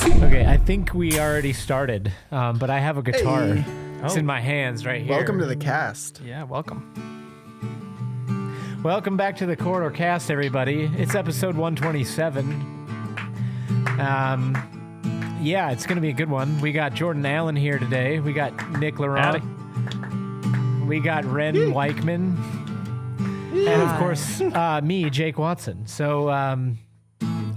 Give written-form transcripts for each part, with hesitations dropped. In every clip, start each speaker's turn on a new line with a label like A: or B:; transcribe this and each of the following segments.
A: Okay, I think we already started, but I have a guitar.
B: Hey.
A: It's in my hands right here.
B: Welcome to the cast.
C: Yeah, welcome.
A: Welcome back to the CorridorCast, everybody. It's episode 127. Yeah, it's going to be a good one. We got Jordan Allen here today. We got Nick Laurent. We got Wren Weichman. And, of course, me, Jake Watson. So,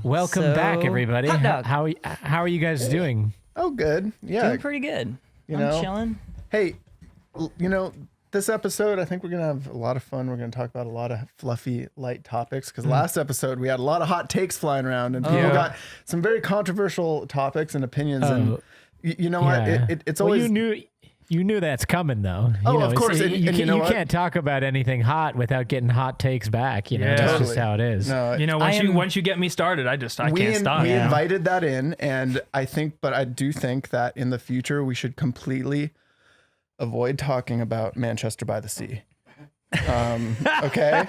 A: welcome back, everybody. How are you guys doing?
B: Oh, good. Yeah.
D: Doing pretty good. I'm chilling.
B: Hey, this episode, I think we're going to have a lot of fun. We're going to talk about a lot of fluffy, light topics because last episode we had a lot of hot takes flying around and people got some very controversial topics and opinions. And you know what? It's always...
A: You knew that's coming, though.
B: Of course.
A: You can't talk about anything hot without getting hot takes back. That's
B: totally.
A: just how it is.
B: No,
C: Once you get me started, I can't stop.
B: We invited that in, and I do think that in the future we should completely avoid talking about Manchester by the Sea. Okay?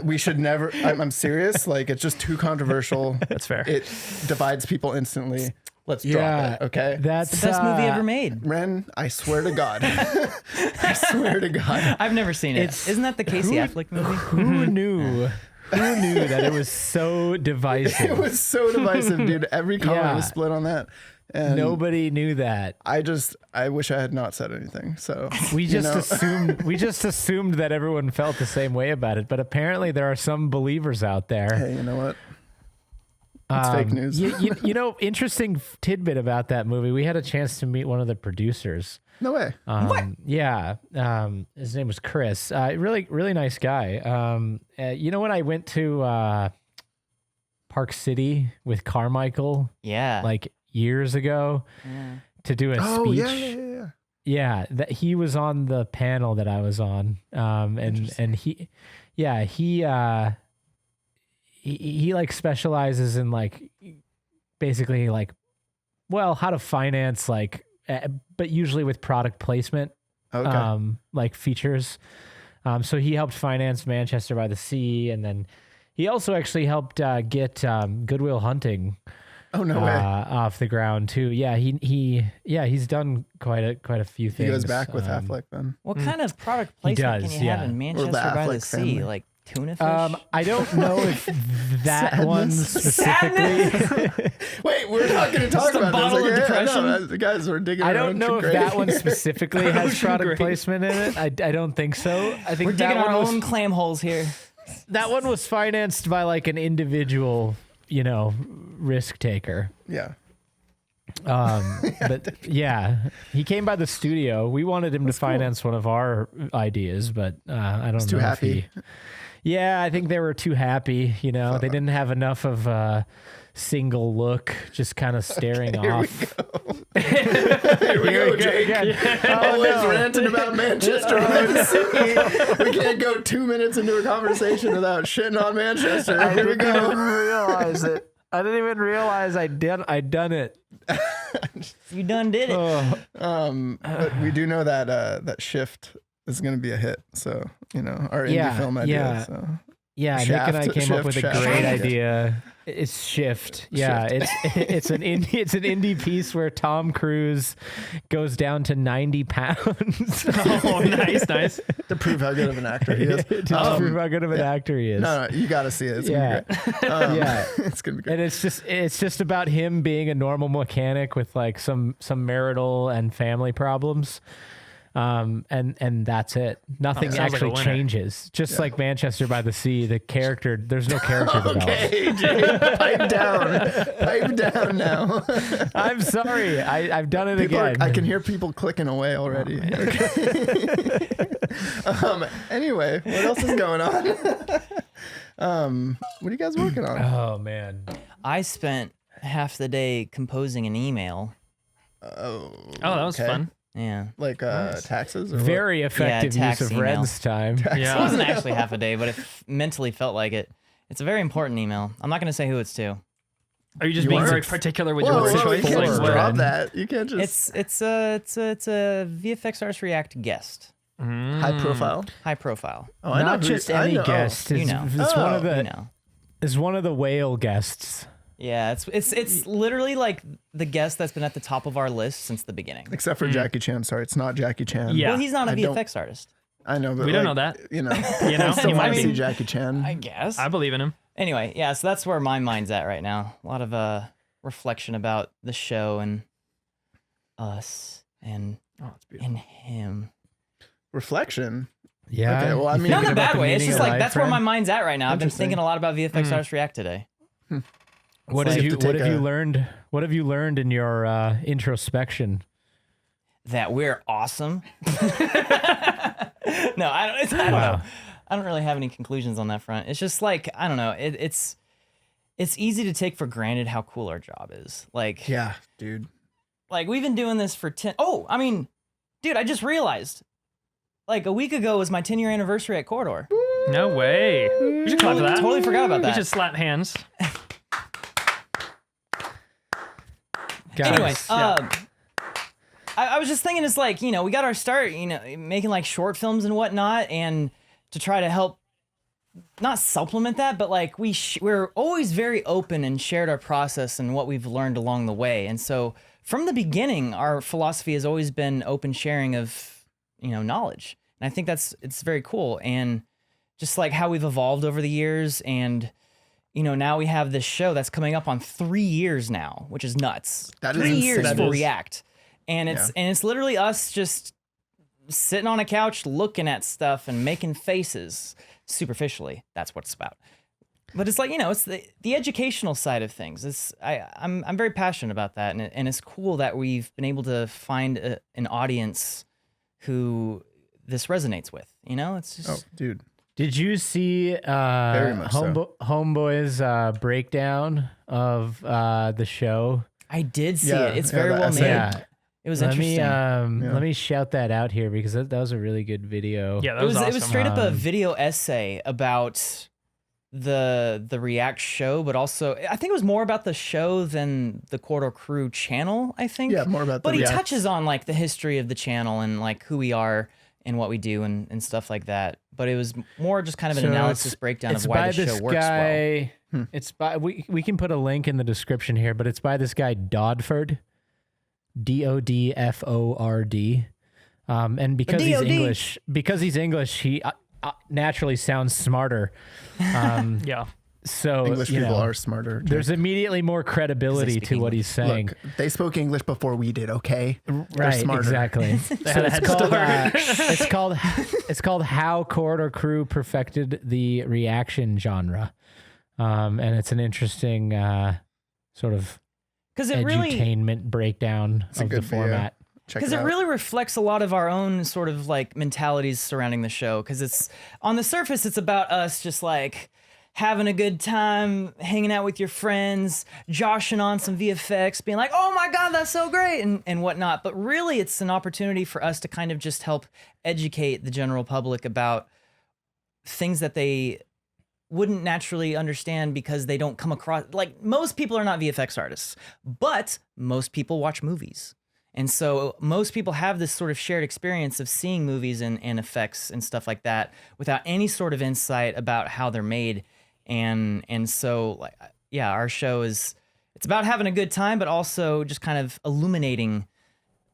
B: We should never... I'm serious. Like, it's just too controversial.
C: That's fair.
B: It divides people instantly. Let's drop it, okay?
A: That's
D: the best movie ever made.
B: Wren, I swear to God. I swear to God.
D: I've never seen it. Isn't that the Casey Affleck movie?
A: Who knew? Who knew that it was so divisive?
B: It was so divisive, dude. Every comment was split on that. And
A: nobody knew that.
B: I wish I had not said anything. So
A: we just assumed that everyone felt the same way about it, but apparently there are some believers out there.
B: Hey, you know what? It's fake news.
A: Interesting tidbit about that movie. We had a chance to meet one of the producers.
B: No way.
D: What?
A: Yeah. His name was Chris. Really, really nice guy. When I went to Park City with Carmichael, like years ago, to do a speech. Yeah, that he was on the panel that I was on, and he like specializes in like basically like, well, how to finance but usually with product placement, like features. So he helped finance Manchester by the Sea, and then he also actually helped get Good Will Hunting.
B: Oh, no way.
A: Off the ground too. Yeah, he's done quite a few things.
B: He goes back with Affleck then.
D: What kind of product placement can you have in Manchester by the Sea?
B: Family.
D: Like tuna fish?
A: I don't know if that one specifically.
B: Wait, we're not going to talk about
D: bottle of depression.
B: No, the guys were digging.
A: I don't know if that one specifically has product placement in it. I don't think so. I think
D: we're digging our own clam holes here.
A: That one was financed by like an individual, risk taker.
B: Yeah.
A: But yeah, he came by the studio. We wanted him to finance one of our ideas, but I don't know.
B: Too happy.
A: I think they were too happy. They didn't have enough of a single look, just kind of staring off.
B: Here we go, Jake. Always ranting about Manchester by the Sea. We can't go 2 minutes into a conversation without shitting on Manchester. Here we go.
A: I didn't realize it. I didn't even realize I'd done it.
D: You done did it.
B: But we do know that that Shift is going to be a hit. So, our indie film idea.
A: Yeah.
B: So.
A: Yeah, Nick and I came up with a great idea. It's Shift. Yeah, it's an indie piece where Tom Cruise goes down to 90 pounds.
C: Oh, nice.
B: To prove how good of an actor he is.
A: Prove how good of an actor he is.
B: No, you got to see it. It's gonna be great. It's gonna be great.
A: And it's just about him being a normal mechanic with like some marital and family problems. And that's it. Nothing actually changes. Just like Manchester by the Sea, there's no character development.
B: Okay, Jay, pipe down now.
A: I'm sorry. I've done it again.
B: I can hear people clicking away already. Anyway, what else is going on? What are you guys working on?
A: Oh man.
D: I spent half the day composing an email.
C: Oh, that was fun.
D: Yeah.
B: Like taxes? Or
A: very effective use of Wren's time.
D: It wasn't actually half a day, but it mentally felt like it. It's a very important email. I'm not going to say who it's to.
C: Are you just being very particular with your choice?
B: You can't just drop that. You can't just...
D: It's a VFX Arts React guest.
B: High profile?
D: High profile.
B: Oh, I
A: Not
B: know
A: just any guest.
D: You know.
A: It's one of the whale guests.
D: Yeah, it's literally like the guest that's been at the top of our list since the beginning.
B: Except for Jackie Chan. Sorry, it's not Jackie Chan.
C: Yeah.
D: Well, he's not a
B: I don't-
D: VFX artist.
B: I know, but
C: We don't know that.
B: You know,
C: You know,
B: still
C: he might
B: want to
C: be.
B: see Jackie Chan.
D: I guess.
C: I believe in him.
D: Anyway, yeah, so that's where my mind's at right now. A lot of reflection about the show and us and him.
B: Reflection.
A: Yeah.
B: Okay, well, I mean,
D: Not in a
A: about
D: bad
A: the
D: way. It's
A: meaning
D: just
A: of
D: like
A: life,
D: that's where
A: right?
D: my mind's at right now. I've been
B: Interesting.
D: thinking a lot about VFX artist react today.
A: What
B: like
A: have
B: you
A: you
B: have to
A: What
B: take
A: have you
B: a-
A: learned? What have you learned in your introspection?
D: That we're awesome. No, I don't know. I don't really have any conclusions on that front. It's just like I don't know. It's easy to take for granted how cool our job is. Like
B: Yeah, dude.
D: like we've been doing this for 10. Oh, I mean, dude, I just realized. Like a week ago was my 10-year anniversary at Corridor.
C: No way. We should clap for that.
D: Totally forgot about
C: We
D: that.
C: should slap hands.
A: Guys,
D: Anyway,
C: yeah.
D: I was just thinking, it's like, you know, we got our start, you know, making like short films and whatnot, and to try to help, not supplement that, but like we're always very open and shared our process and what we've learned along the way. And so from the beginning, our philosophy has always been open sharing of, you know, knowledge. And I think it's very cool. And just like how we've evolved over the years, and you know, now we have this show that's coming up on 3 years now, which is nuts.
B: That is
D: 3 years
B: insane.
D: for
C: That is.
D: React. And it's literally us just sitting on a couch looking at stuff and making faces superficially. That's what it's about. But it's like, you know, it's the educational side of things. I'm very passionate about that, and it's cool that we've been able to find an audience who this resonates with. You know, it's just
B: Oh, dude.
A: Did you see
B: Very much so.
A: Homeboy's breakdown of the show?
D: I did see
B: Yeah,
D: it. It's
B: yeah,
D: very
B: that
D: well
B: essay.
D: made.
A: Yeah.
D: It was
A: Let
D: interesting.
A: me let me shout that out here because that was a really good video.
C: Yeah, that
D: It
C: was
D: was
C: awesome.
D: it was straight up a video essay about the React show, but also I think it was more about the show than the Corridor Crew channel, I think.
B: Yeah, more about
D: But
B: the
D: he
B: React.
D: touches on like the history of the channel and like who we are and what we do and stuff like that. But it was more just kind of an
A: So
D: analysis breakdown
A: it's
D: of why
A: by
D: the
A: this
D: show works well.
A: guy. It's by we can put a link in the description here, but it's by this guy Dodford, Dodford. And because he's English, he naturally sounds smarter.
C: Yeah.
A: So
B: English
A: you
B: people
A: know,
B: are smarter.
A: There's immediately more credibility
D: speak
A: to what he's saying.
B: Look, they spoke English before we did, okay? They're
A: Right,
B: smarter.
A: exactly.
C: They had a head start.
A: It's called How Corridor Crew Perfected the Reaction Genre, and it's an interesting sort of
D: Because it really
A: edutainment breakdown
B: a
A: of the
B: good video.
A: format.
B: Check
D: because
B: it
D: it
B: out.
D: really reflects a lot of our own sort of like mentalities surrounding the show. Because it's on the surface, it's about us just like having a good time, hanging out with your friends, joshing on some VFX, being like, "Oh my god, that's so great," and whatnot. But really, it's an opportunity for us to kind of just help educate the general public about things that they wouldn't naturally understand because they don't come across, like most people are not VFX artists, but most people watch movies. And so most people have this sort of shared experience of seeing movies and effects and stuff like that without any sort of insight about how they're made. And so like, yeah, our show it's about having a good time, but also just kind of illuminating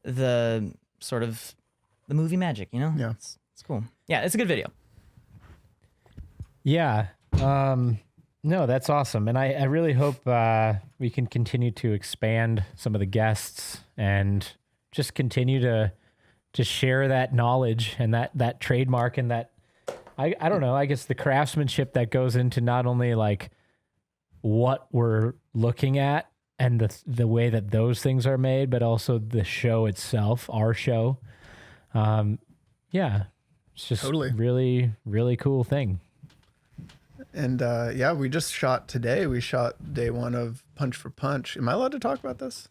D: the sort of the movie magic, you know?
B: Yeah.
D: It's cool. Yeah, it's a good video.
A: Yeah. No, that's awesome. And I really hope we can continue to expand some of the guests and just continue to share that knowledge and that trademark and that, I don't know, I guess the craftsmanship that goes into not only like what we're looking at and the way that those things are made, but also the show itself, our show. Yeah, it's just
B: Totally.
A: really, really cool thing.
B: And yeah, we just shot today. We shot day one of Punch for Punch. Am I allowed to talk about this?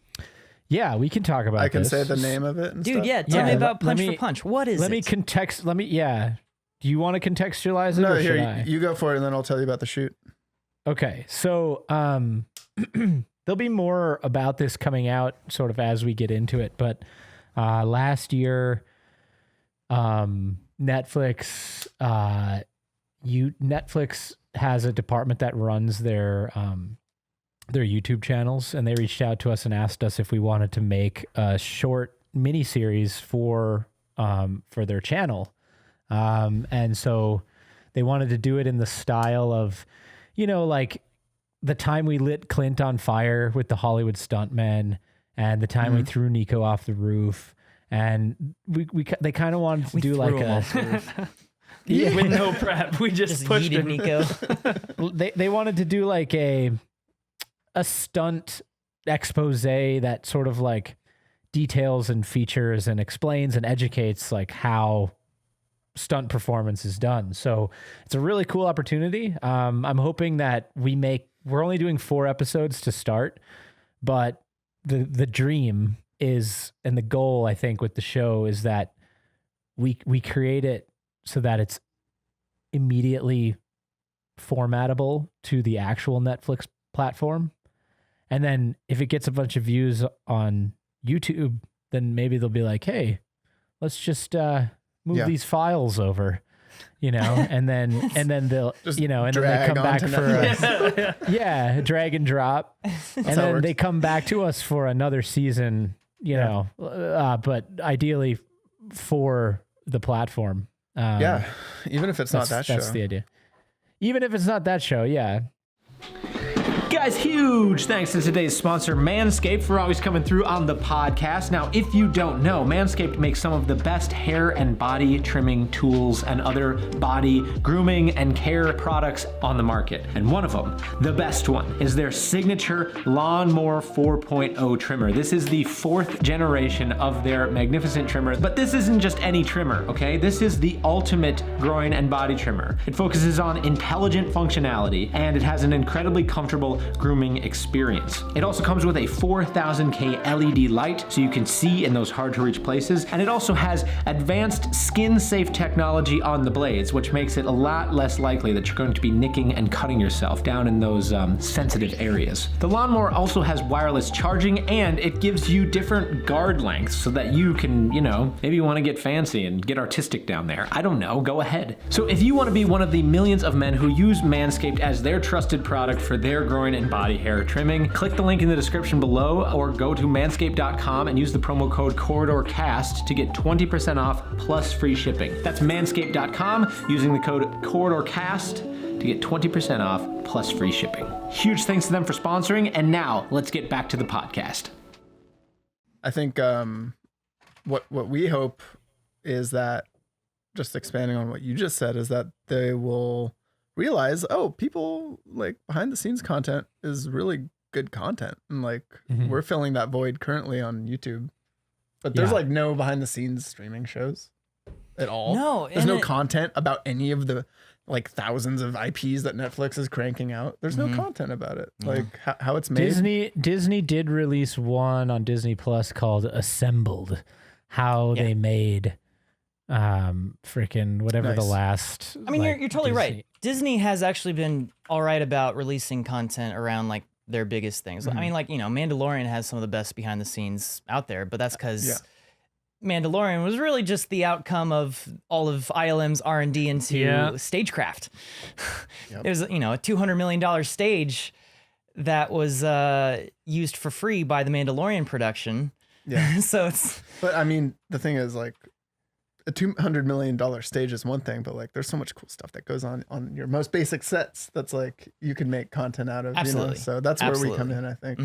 A: Yeah, we can talk about
B: I can
A: this.
B: say the name of it and
D: Dude,
B: stuff?
D: yeah, tell me
A: Yeah,
D: about
A: let
D: Punch
A: me-
D: for Punch. What is it?
A: Yeah. Do you want to contextualize it
B: No,
A: or should
B: here,
A: I?
B: you go for it and then I'll tell you about the shoot.
A: Okay. So, there'll be more about this coming out sort of as we get into it, but last year Netflix has a department that runs their their YouTube channels, and they reached out to us and asked us if we wanted to make a short mini series for their channel. And so they wanted to do it in the style of, like the time we lit Clint on fire with the Hollywood stuntmen, and the time we threw Nico off the roof, and they kind of wanted to do like a
C: with no prep. We just pushed
D: yeeted
C: Nico.
A: they wanted to do like a stunt expose that sort of like details and features and explains and educates like how stunt performance is done. So it's a really cool opportunity. I'm hoping that we're only doing 4 episodes to start, but the dream is, and the goal I think with the show is that we create it so that it's immediately formatable to the actual Netflix platform. And then if it gets a bunch of views on YouTube, then maybe they'll be like, hey, let's just move these files over, and then they'll,
B: Just
A: and then they
B: drag
A: come back
B: onto
A: for drag and drop. And
B: how it
A: then
B: works.
A: they come back to us for another season, but ideally for the platform.
B: Even if it's not that show.
A: That's the idea. Even if it's not that show, yeah. Guys, huge thanks to today's sponsor, Manscaped, for always coming through on the podcast. Now, if you don't know, Manscaped makes some of the best hair and body trimming tools and other body grooming and care products on the market. And one of them, the best one, is their signature Lawnmower 4.0 trimmer. This is the 4th generation of their magnificent trimmer, but this isn't just any trimmer, okay? This is the ultimate groin and body trimmer. It focuses on intelligent functionality, and it has an incredibly comfortable grooming experience. It also comes with a 4000K LED light so you can see in those hard to reach places, and it also has advanced skin safe technology on the blades, which makes it a lot less likely that you're going to be nicking and cutting yourself down in those sensitive areas. The lawnmower also has wireless charging, and it gives you different guard lengths so that you can, maybe you want to get fancy and get artistic down there. I don't know, go ahead. So if you want to be one of the millions of men who use Manscaped as their trusted product for their growing and body hair trimming, click the link in the description below or go to manscaped.com and use the promo code CorridorCast to get 20% off plus free shipping. That's manscaped.com using the code CorridorCast to get 20% off plus free shipping. Huge thanks to them for sponsoring, and now let's get back to the podcast.
B: I think what we hope is that, just expanding on what you just said, is that they will realize, people like behind the scenes content is really good content, and like we're filling that void currently on YouTube, but there's like no behind the scenes streaming shows at all.
D: No,
B: there's no content about any of the like thousands of IPs that Netflix is cranking out. There's no content about it, like how it's made.
A: Disney did release one on Disney Plus called Assembled, how they made freaking whatever the last.
D: I mean, you're totally right. Disney has actually been all right about releasing content around like their biggest things. I mean, like, Mandalorian has some of the best behind the scenes out there, but that's because Mandalorian was really just the outcome of all of ILM's R&D into stagecraft. It was, a $200 million stage that was used for free by the Mandalorian production.
B: Yeah.
D: So it's.
B: But I mean, the thing is, like, a $200 million stage is one thing, but like there's so much cool stuff that goes on your most basic sets that's like you can make content out of.
D: Absolutely.
B: So that's where we come in, I think.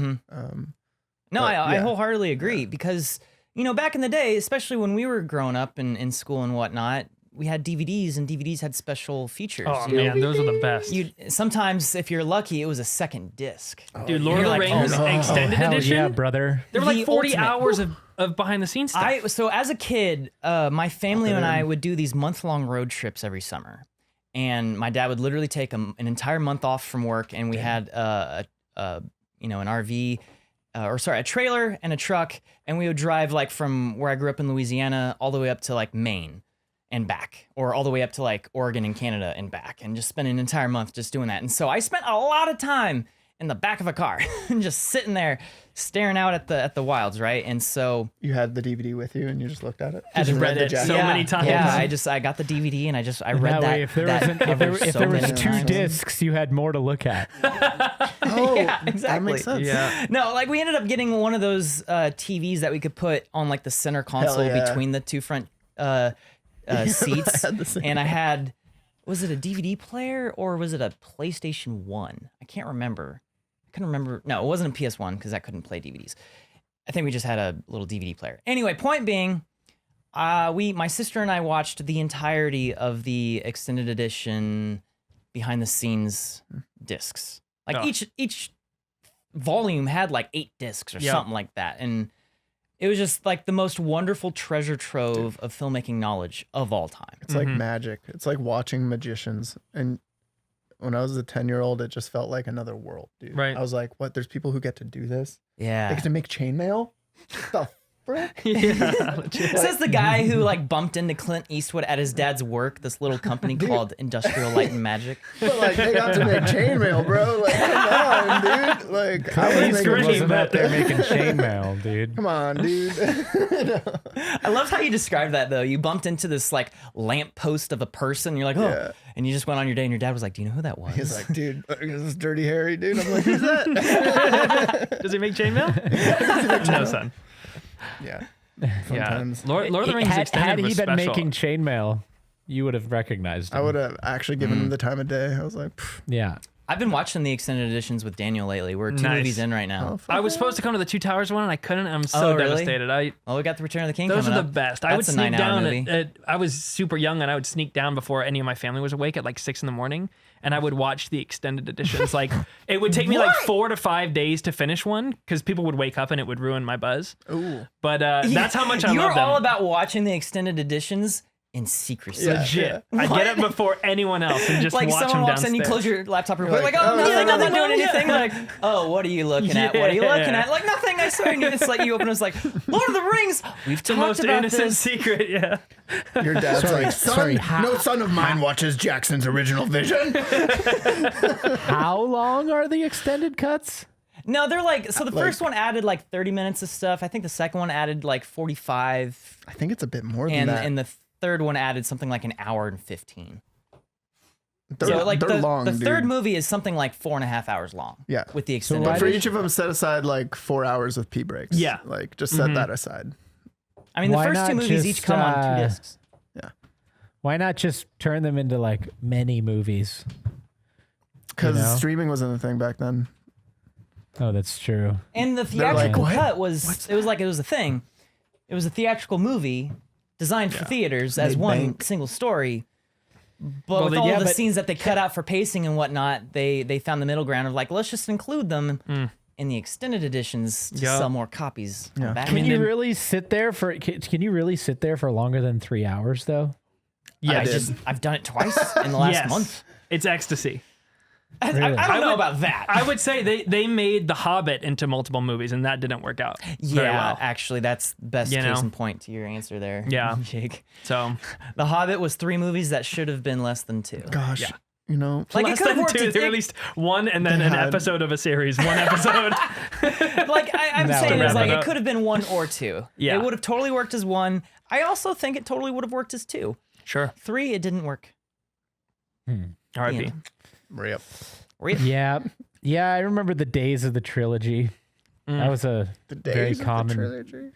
D: I wholeheartedly agree because, back in the day, especially when we were growing up in school and whatnot, we had DVDs and DVDs had special features.
C: Oh man, those are the best.
D: Sometimes, if you're lucky, it was a second disc.
C: Dude, Lord of the Rings extended edition.
A: Yeah, brother.
C: There were like 40
D: ultimate.
C: hours of behind the scenes stuff.
D: So as a kid, my family and I would do these month-long road trips every summer. And my dad would literally take an entire month off from work, and we had an RV, a trailer and a truck, and we would drive like from where I grew up in Louisiana all the way up to like Maine and back, or all the way up to like Oregon and Canada and back, and just spend an entire month just doing that. And so I spent a lot of time in the back of a car and just sitting there staring out at the wilds, right? And so
B: You had the DVD with you and you just looked at it.
D: I just
C: read it so many times.
D: Yeah, I got the DVD and I read that.
A: Way, if there was two discs, you had more to look at.
B: Oh,
D: Yeah, exactly.
B: That makes sense.
C: Yeah.
D: No, like we ended up getting one of those TVs that we could put on like the center console
B: yeah.
D: between the two front seats. And I had, was it a DVD player or was it a PlayStation 1? I can't remember. I couldn't remember. No, it wasn't a PS1 because I couldn't play DVDs. I think we just had a little DVD player. Anyway, point being, my sister and I watched the entirety of the extended edition behind the scenes discs. Like each volume had like 8 discs or something like that. And it was just like the most wonderful treasure trove of filmmaking knowledge of all time.
B: It's like magic. It's like watching magicians. And when I was a 10-year-old, it just felt like another world, dude.
C: Right.
B: I was like, what? There's people who get to do this? They
D: Yeah.
B: get to make chainmail? The frick?
D: Says the guy who like bumped into Clint Eastwood at his dad's work, this little company called Industrial Light and Magic.
B: But like, they got to make chainmail, bro. Like, come on, dude. Like, I was making
A: Wasn't out there making chainmail, dude.
B: Come on, dude.
D: I love how you described that though. You bumped into this like lamppost of a person. You're like, oh,
B: Yeah.
D: and you just went on your day, and your dad was like, "Do you know who that was?"
B: He's like, dude, is this Dirty Harry, dude? I'm like, who's that?
C: Does he make chainmail? No, son.
B: Yeah.
C: Yeah.
B: Sometimes.
C: Lord of the Rings
A: had
C: Extended
A: he
C: was
A: been
C: special.
A: making chainmail, you would have recognized him.
B: I would have actually given him the time of day. I was like, pff,
A: Yeah.
D: I've been watching the extended editions with Daniel lately. We're 2
C: Nice.
D: movies in right now.
B: oh, fuck
C: I was
B: yeah.
C: supposed to come to the Two Towers one and I couldn't. I'm so
D: Oh, really?
C: devastated.
D: Oh, we got the Return of the King.
C: Those are
D: coming
C: the
D: up.
C: best. I would
D: That's a
C: sneak
D: 9-hour
C: down.
D: movie.
C: I was super young, and I would sneak down before any of my family was awake at like 6 a.m, and I would watch the extended editions. Like it would take me like 4 to 5 days to finish one because people would wake up and it would ruin my buzz.
B: Ooh.
C: But that's how much I
D: You're
C: love them.
D: all about watching the extended editions in secrecy.
B: Yeah.
C: Legit. I get up before anyone else and just
D: Like
C: watch
D: someone
C: them
D: walks in,
C: downstairs.
D: you close your laptop real quick,
B: Like,
D: like, oh,
B: oh,
D: nothing,
B: yeah,
D: I'm not
B: nothing,
D: doing
C: yeah.
D: anything. Like, oh, what are you looking at? What are you
C: Yeah.
D: looking at? Like, nothing, I swear. And it's like, you open it, it's like, Lord of the Rings. We've
C: the
D: talked
C: most
D: about
C: innocent
D: this.
C: secret. Yeah.
B: Your dad's like,
A: sorry,
B: no son of mine watches Jackson's original vision.
A: How long are the extended cuts?
D: No, they're like, so the first one added like 30 minutes of stuff. I think the second one added like 45.
B: I think it's a bit more than
D: And,
B: that.
D: and the third one added something like an hour and 15.
B: they're,
D: So like
B: they're
D: the,
B: long,
D: the
B: dude.
D: third movie is something like 4.5 hours long.
B: Yeah.
D: With the extended.
B: But for
D: version.
B: each of them, set aside like 4 hours of pee breaks.
C: Yeah.
B: Like, just set that aside.
D: I mean, the
A: Why
D: first two
A: not
D: movies each
A: just,
D: come on 2 discs.
A: Why not just turn them into like many movies?
B: Because
A: You know?
B: streaming wasn't a thing back then.
A: Oh, that's true.
D: And the
B: They're like,
D: theatrical
B: "What?
D: cut was, it was like, it was a thing. It was a theatrical movie designed for theaters as
B: Made
D: one
B: bank.
D: single story. But
C: Well,
D: with
C: they-
D: all
C: yeah,
D: the
A: but-
D: scenes that they cut out for pacing and whatnot, they found the middle ground of like, let's just include them in the extended editions to
C: Yeah.
D: sell more copies. on back
A: Can
D: end.
A: you really sit there for? Can you really sit there for longer than 3 hours though?
C: Yes.
D: I've done it twice in the last
C: Yes.
D: month.
C: It's ecstasy.
D: I
A: Really?
D: don't know about that.
C: I would say they made The Hobbit into multiple movies, and that didn't work out very
D: Yeah,
C: well.
D: actually, that's best
C: You
D: case
C: know?
D: in point to your answer there.
C: Yeah.
D: Jake.
C: So
D: The Hobbit was 3 movies that should have been less than 2.
B: Gosh.
C: Yeah.
B: You know,
D: Like
C: less
D: it could have
C: than
D: worked.
C: 2. They released 1 and then an
B: had-
C: episode of a series. 1 episode.
D: Like I'm
A: That
D: saying
A: would
D: is
A: wrap
D: like
C: it
D: it
C: up.
D: could have been 1 or 2.
C: Yeah.
D: It would have totally worked as 1. I also think it totally would have worked as 2.
C: Sure.
D: 3, it didn't work.
C: R.I.P.
D: Yeah.
B: Rip.
A: Yeah, yeah. I remember the days of the trilogy. That was a
B: The
A: very
B: days of
A: common.
B: the trilogy.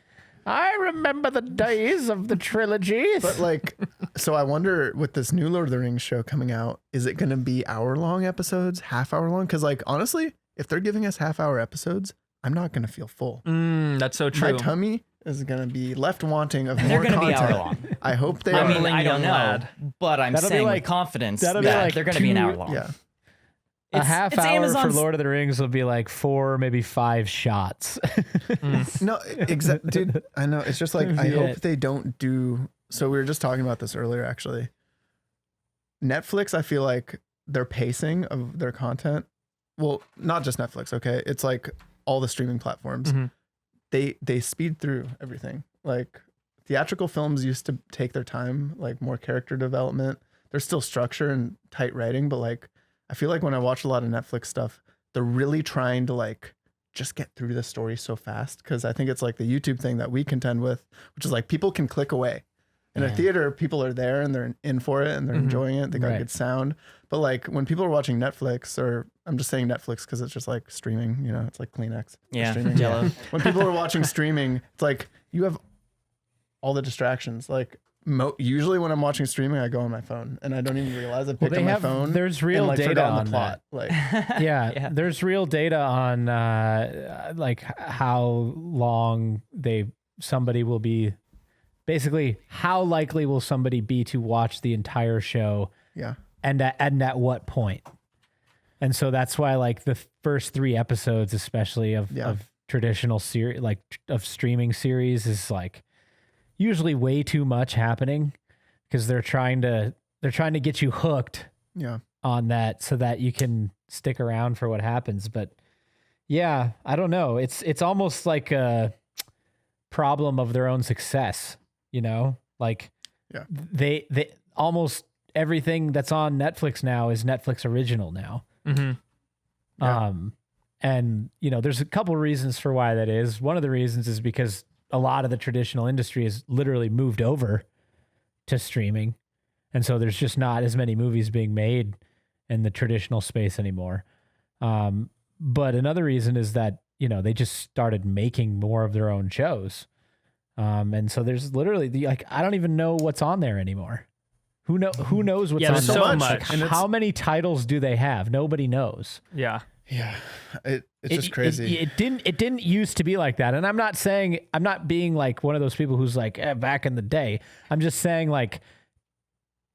A: I remember the days of the trilogies.
B: But like, so I wonder with this new Lord of the Rings show coming out, is it going to be hour-long episodes, half-hour long? Because like, honestly, if they're giving us half-hour episodes, I'm not going to feel full.
C: That's so true.
B: My tummy is going to be left wanting of
D: They're
B: more
D: going to be
B: content.
D: hour long.
B: I hope they
D: I
B: are.
D: mean, I don't
C: young
D: know,
C: lad.
D: but I'm
A: That'll be
D: saying
A: like-
D: with confidence
A: that'll
D: that
A: be like
D: they're going to be an
A: 2
D: hour long.
B: yeah.
A: A half
D: it's
A: hour
D: Amazon's-
A: for Lord of the Rings will be like 4, maybe 5 shots.
B: No, exactly, dude. I know. It's just like I
A: Yeah.
B: hope they don't do. So we were just talking about this earlier, actually. Netflix, I feel like their pacing of their content. Well, not just Netflix. Okay, it's like all the streaming platforms.
C: Mhm.
B: They speed through everything. Like theatrical films used to take their time, like more character development. There's still structure and tight writing, but like I feel like when I watch a lot of Netflix stuff, they're really trying to like just get through the story so fast. Cause I think it's like the YouTube thing that we contend with, which is like people can click away. In a theater, people are there and they're in for it and they're enjoying it. They got good sound. But like when people are watching Netflix, or I'm just saying Netflix because it's just like streaming, you know, it's like Kleenex.
D: Yeah,
B: streaming.
D: Jello.
B: When people are watching streaming, it's like you have all the distractions. Like usually when I'm watching streaming, I go on my phone and I don't even realize I picked up my phone.
A: There's real
B: and, like,
A: data
B: forgotten
A: on
B: the plot.
A: that.
B: Like
A: Yeah, there's real data on like how long somebody will be. Basically, how likely will somebody be to watch the entire show?
B: Yeah.
A: And at what point? And so that's why, like, the first 3 episodes, especially of traditional series, like of streaming series, is like usually way too much happening because they're trying to get you hooked on that so that you can stick around for what happens. But yeah, I don't know. It's almost like a problem of their own success. You know, like they almost everything that's on Netflix now is Netflix original now. And you know, there's a couple reasons for why that is. One of the reasons is because a lot of the traditional industry has literally moved over to streaming. And so there's just not as many movies being made in the traditional space anymore. But another reason is that, you know, they just started making more of their own shows. And so there's literally I don't even know what's on there anymore. Who knows what's on
C: there's
A: there?
C: so much.
A: Like, how many titles do they have? Nobody knows.
C: Yeah.
B: Yeah. It's just crazy.
A: It didn't used to be like that. And I'm not being like one of those people who's like, back in the day. I'm just saying, like,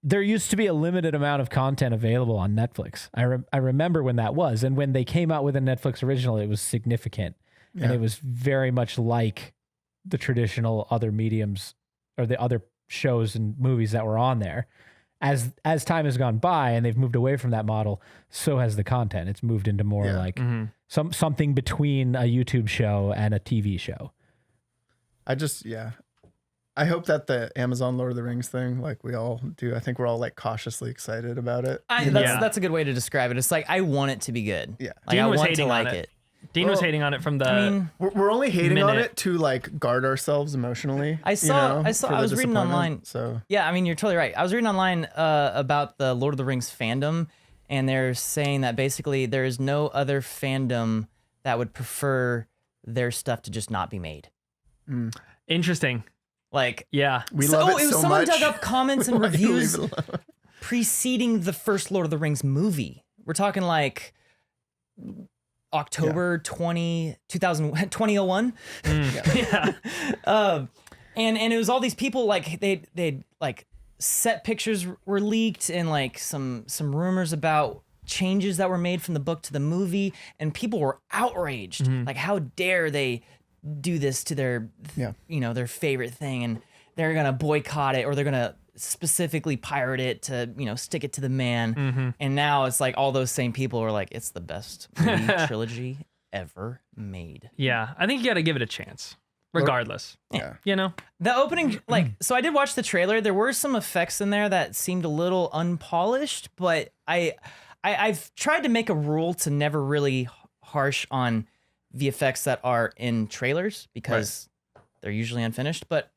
A: there used to be a limited amount of content available on Netflix. I remember when that was. And when they came out with a Netflix original, it was significant. And it was very much like the traditional other mediums or the other shows and movies that were on there. As time has gone by and they've moved away from that model, so has the content. It's moved into more like something between a YouTube show and a TV show.
B: I hope that the Amazon Lord of the Rings thing, like we all do, I think we're all like cautiously excited about it.
D: That's a good way to describe it. It's like, I want it to be good.
B: Yeah.
D: Like, I want to like it.
C: Dean was hating on it from the.
D: I mean,
B: we're only hating on it to like guard ourselves emotionally.
D: I was reading online.
B: So
D: yeah, I mean, you're totally right. I was reading online about the Lord of the Rings fandom, and they're saying that basically there is no other fandom that would prefer their stuff to just not be made.
C: Interesting.
D: Like,
C: yeah,
B: we love it so
D: someone
B: much.
D: dug up comments and reviews preceding the first Lord of the Rings movie. We're talking like October 2001.
C: Yeah.
D: And it was all these people, like they like set pictures were leaked and like some rumors about changes that were made from the book to the movie, and people were outraged. Like, how dare they do this to their their favorite thing, and they're gonna boycott it, or they're gonna specifically pirate it to stick it to the man. And now it's like all those same people are like, it's the best movie trilogy ever made.
C: Yeah, I think you got to give it a chance regardless.
B: Yeah.
C: You know,
D: the opening, like, so I did watch the trailer. There were some effects in there that seemed a little unpolished, but I've tried to make a rule to never really harsh on the effects that are in trailers because they're usually unfinished. But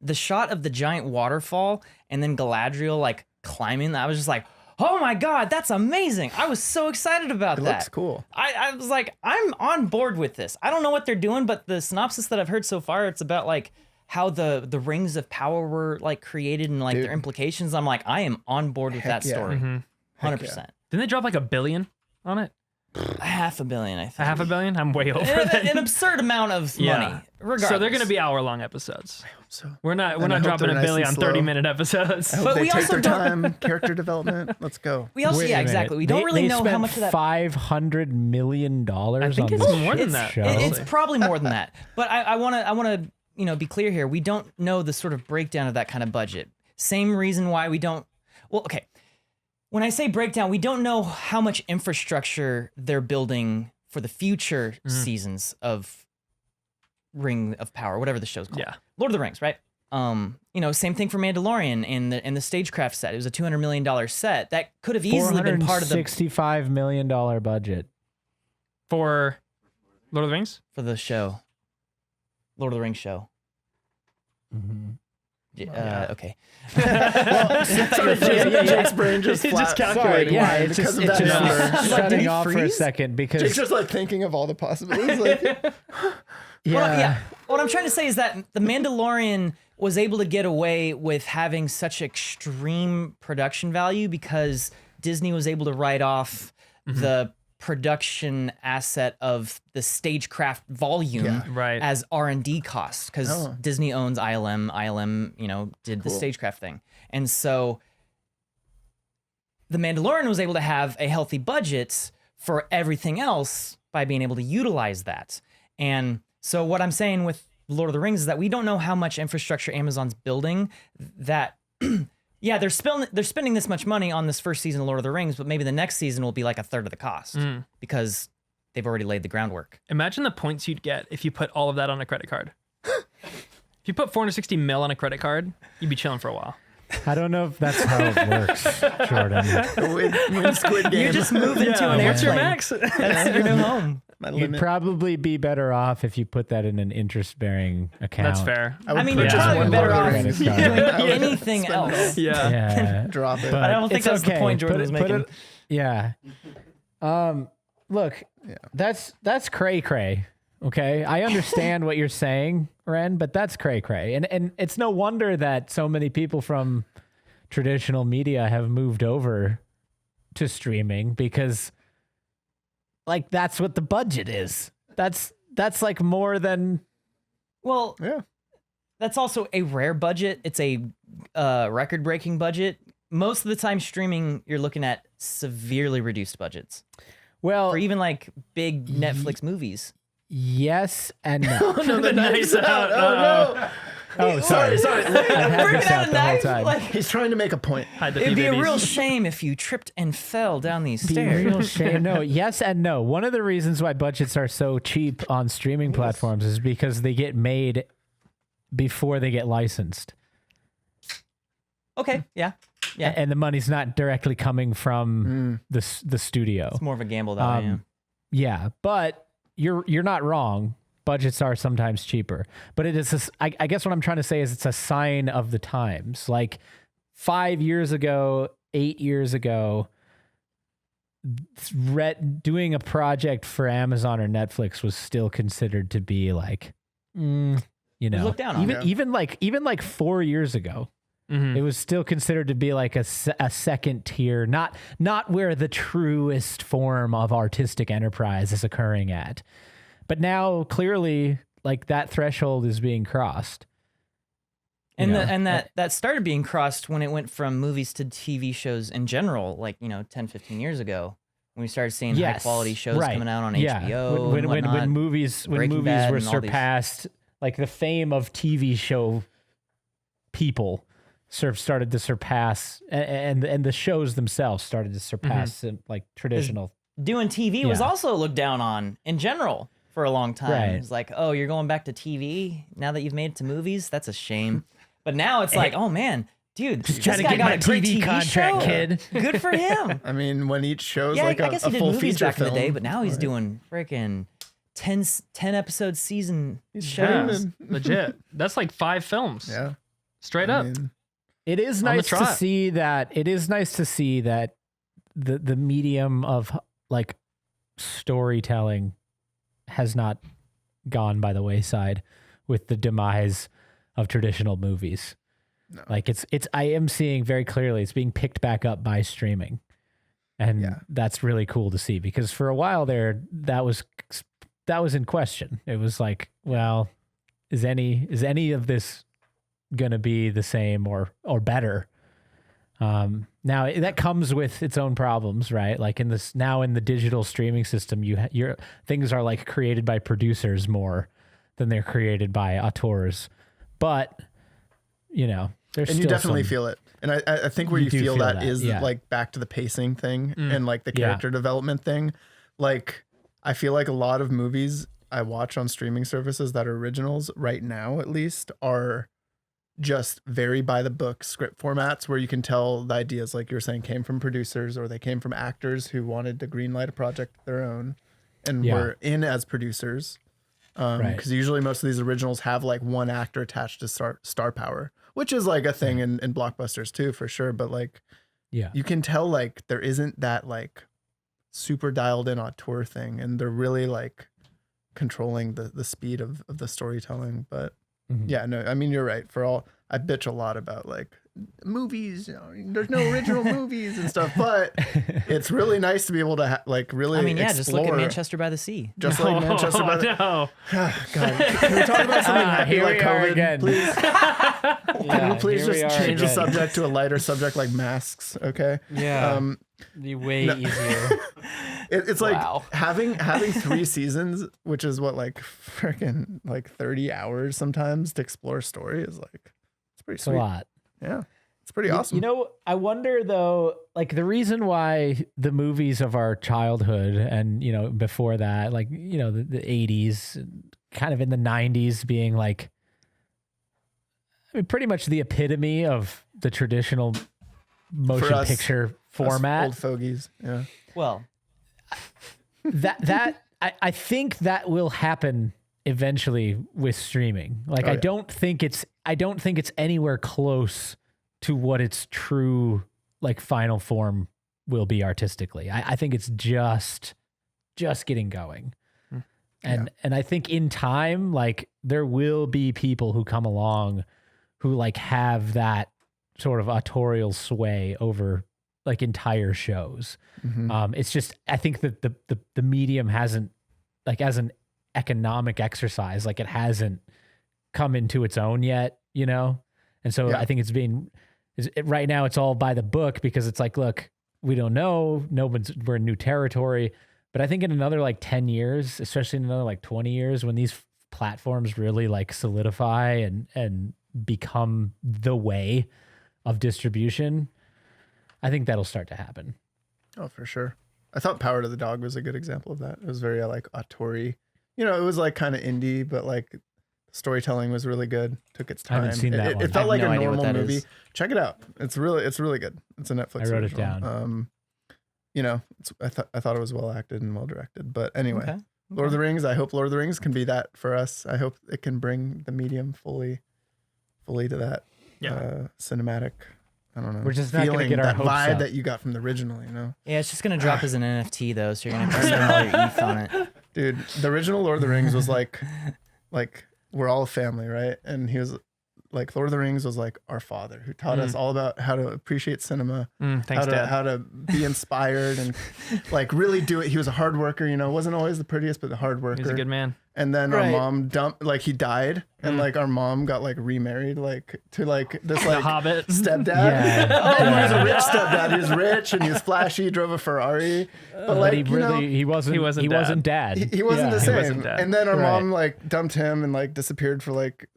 D: the shot of the giant waterfall and then Galadriel like climbing, I was just like, oh my God, that's amazing. I was so excited about that.
B: It looks cool.
D: I was like, I'm on board with this. I don't know what they're doing, but the synopsis that I've heard so far, it's about like how the rings of power were like created and like their implications. I'm like, I am on board with that story. 100%.
C: Didn't they drop like $1 billion on it?
D: $500 million, I think.
C: $500 million? I'm way over that.
D: An absurd amount of money. Regardless.
C: So they're going to be hour-long episodes.
B: I hope so.
C: We're not dropping $1 billion on 30-minute episodes.
B: I hope they take their time, character development. Let's go.
D: We also, exactly. We don't really know how much of that.
A: $500 million.
C: I think it's more than that.
D: It's probably more than that. But I want to be clear here. We don't know the sort of breakdown of that kind of budget. Same reason why we don't. Well, okay. When I say breakdown, we don't know how much infrastructure they're building for the future seasons of Ring of Power, whatever the show's called.
C: Yeah.
D: Lord of the Rings, right? Same thing for Mandalorian and the stagecraft set. It was a $200 million set that could have easily been part of the
A: $65 million budget.
C: For Lord of the Rings?
D: for the show, Lord of the Rings show.
A: Mm-hmm.
D: Okay.
B: Sorry, Jake's brain just flat.
A: Sorry, yeah,
B: wired
A: it's
B: because
A: just,
B: of
A: it's
B: that
A: just
B: number.
D: Like, did
A: shutting
D: he
A: off for a
D: freeze?
A: second because
B: Jake's just like thinking of all the possibilities. Like,
D: Well, yeah. What I'm trying to say is that The Mandalorian was able to get away with having such extreme production value because Disney was able to write off the production asset of the stagecraft volume
C: Right.
D: as R&D costs because Disney owns ILM. ILM, did the stagecraft thing. And so The Mandalorian was able to have a healthy budget for everything else by being able to utilize that. And so what I'm saying with Lord of the Rings is that we don't know how much infrastructure Amazon's building that yeah, they're spending this much money on this first season of Lord of the Rings, but maybe the next season will be like a third of the cost because they've already laid the groundwork.
C: Imagine the points you'd get if you put all of that on a credit card. If you put 460 mil on a credit card, you'd be chilling for a while.
A: I don't know if that's how it works, Jordan.
B: win Squid Game.
D: You just move into an
C: What's your
D: airplane.
C: max?
D: That's your new home.
B: My
A: You'd
B: limit.
A: probably be better off if you put that in an interest-bearing account.
C: That's fair.
B: would
D: I mean,
B: put
D: you're
B: just
D: probably
B: one
D: better
B: Lord
D: off
B: of the
D: doing
B: Rings.
A: Yeah.
D: anything
B: Spend it
D: else.
C: Yeah.
A: Yeah,
B: Drop it.
A: but
D: I don't think
A: it's
D: that was the
A: okay.
D: point Jordan was
A: Put
D: making.
A: it- yeah. Look, that's cray cray. Okay, I understand what you're saying, Wren, but that's cray cray, and it's no wonder that so many people from traditional media have moved over to streaming because, like, that's what the budget is. That's like more than
D: Well,
B: Yeah.
D: that's also a rare budget. It's a record-breaking budget. Most of the time, streaming, you're looking at severely reduced budgets,
A: well,
D: or even like big Netflix movies.
A: yes and no.
B: No, the knife's out. Oh, no.
A: Oh, sorry.
B: Sorry.
A: I've had
D: Bring
A: this
D: out
A: out
D: a
A: the whole
D: knife,
A: time.
D: like-
B: He's trying to make a point.
C: Hide the
D: It'd be a
C: babies.
D: real shame if you tripped and fell down these
A: Be
D: stairs.
A: real shame. No, yes and no. One of the reasons why budgets are so cheap on streaming platforms is because they get made before they get licensed.
D: Okay, yeah.
A: And the money's not directly coming from the studio.
D: It's more of a gamble that way. Yeah.
A: Yeah, but you're not wrong. Budgets are sometimes cheaper, but it is. I guess what I'm trying to say is it's a sign of the times. Like 5 years ago, 8 years ago, doing a project for Amazon or Netflix was still considered to be like,
D: looked down on.
A: even like 4 years ago. It was still considered to be like a second tier, not where the truest form of artistic enterprise is occurring at. But now clearly, like, that threshold is being crossed.
D: And
A: You know?
D: that started being crossed when it went from movies to TV shows in general, like 10, 15 years ago, when we started seeing high quality shows coming out on HBO.
A: When movies
D: Breaking
A: were
D: Bad and all these.
A: surpassed, like the fame of TV show people started to surpass, and the shows themselves started to surpass like traditional.
D: Doing TV was
A: Yeah.
D: also looked down on in general for a long time.
A: Right.
D: It's like, oh, you're going back to TV now that you've made it to movies? That's a shame. But now it's like, oh man, dude, this
A: trying to
D: guy
A: get
D: got
A: my
D: a great
A: TV
D: TV
A: contract,
D: show.
A: kid.
D: Good for him.
B: I mean, when each show's
D: Yeah,
B: like
D: I
B: a
D: guess he did
B: full
D: movies
B: feature
D: back
B: film.
D: in the day, but now he's doing freaking 10 episode season
B: Yeah.
D: shows.
C: Legit. That's like 5 films.
B: Yeah.
C: Straight
B: I
C: up.
B: mean,
A: It is
C: On the
A: nice to
C: trot.
A: see that. It is nice to see that the medium of like storytelling has not gone by the wayside with the demise of traditional movies.
B: No.
A: Like it's I am seeing very clearly it's being picked back up by streaming. And
B: Yeah.
A: that's really cool to see because for a while there that was in question. It was like, well, is any of this going to be the same or better? Now that comes with its own problems, right? Like in the digital streaming system, your things are like created by producers more than they're created by auteurs. But there's
B: and you
A: still
B: definitely
A: some-
B: feel it. And I think where
A: You
B: you
A: do
B: feel
A: feel
B: that
A: that,
B: is
A: yeah.
B: like back to the pacing thing and like the
A: Yeah.
B: character development thing. Like I feel like a lot of movies I watch on streaming services that are originals right now, at least, are just very by the book script formats where you can tell the ideas, like you were saying, came from producers or they came from actors who wanted to greenlight a project of their own. and were in as producers. Because usually most of these originals have like one actor attached to star power, which is like a thing in blockbusters too, for sure. But like, you can tell like there isn't that like super dialed in auteur thing, and they're really like controlling the speed of the storytelling. But yeah, no, I mean, you're right. I bitch a lot about like movies, there's no original movies and stuff, but it's really nice to be able to really explore.
D: Just look at Manchester by the Sea.
B: Just like Manchester by the God, can we talk about something happy like COVID,
A: again.
B: please? Can we please just change the subject to a lighter subject like masks, okay?
D: Yeah. Be way easier.
B: It's like having 3 seasons, which is what like freaking like 30 hours sometimes to explore a story is like, it's pretty sweet.
A: It's a lot.
B: Yeah. It's pretty awesome.
A: You know, I wonder though, like the reason why the movies of our childhood and, before that, like, the 80s, kind of in the 90s being like, I mean, pretty much the epitome of the traditional motion picture format.
B: Old fogies. Yeah.
D: Well,
A: I think that will happen eventually with streaming. Like, I don't think it's anywhere close to what its true like final form will be artistically. I think it's just getting going. And I think in time, like there will be people who come along who like have that sort of autorial sway over like entire shows. It's just, I think that the medium hasn't, like as an economic exercise, like it hasn't come into its own yet, And so I think right now it's all by the book because it's like, look, we don't know, we're in new territory. But I think in another like 10 years, especially in another like 20 years, when these platforms really like solidify and become the way of distribution, I think that'll start to happen.
B: Oh, for sure. I thought Power to the Dog was a good example of that. It was very like auteur-y. It was like kind of indie, but like storytelling was really good. Took its time.
A: I haven't seen that one.
B: It felt like a normal movie.
D: Is.
B: Check it out. It's really good. It's a Netflix
A: I wrote
B: original.
A: it down.
B: I thought it was well acted and well directed. But anyway, Lord of the Rings. I hope Lord of the Rings can be that for us. I hope it can bring the medium fully to that cinematic. I don't know.
A: We're just not going to get our
B: that
A: hopes
B: vibe
A: up.
B: that you got from the original.
D: Yeah, it's just gonna drop as an NFT though, so you're gonna have to spend all your ETH on it.
B: Dude, the original Lord of the Rings was like we're all a family, right? And he was like, Lord of the Rings was like our father who taught us all about how to appreciate cinema,
C: Thanks, Dad.
B: how to be inspired and like really do it. He was a hard worker, wasn't always the prettiest, but a hard worker.
C: He's a good man.
B: And then our mom he died, and like our mom got like remarried, like to like this like
C: The Hobbit.
B: stepdad. And he was a rich stepdad. He was rich and he was flashy. He drove a Ferrari, but like
A: he wasn't dad.
B: He wasn't the same.
C: wasn't dad.
B: And then our mom like dumped him and like disappeared for like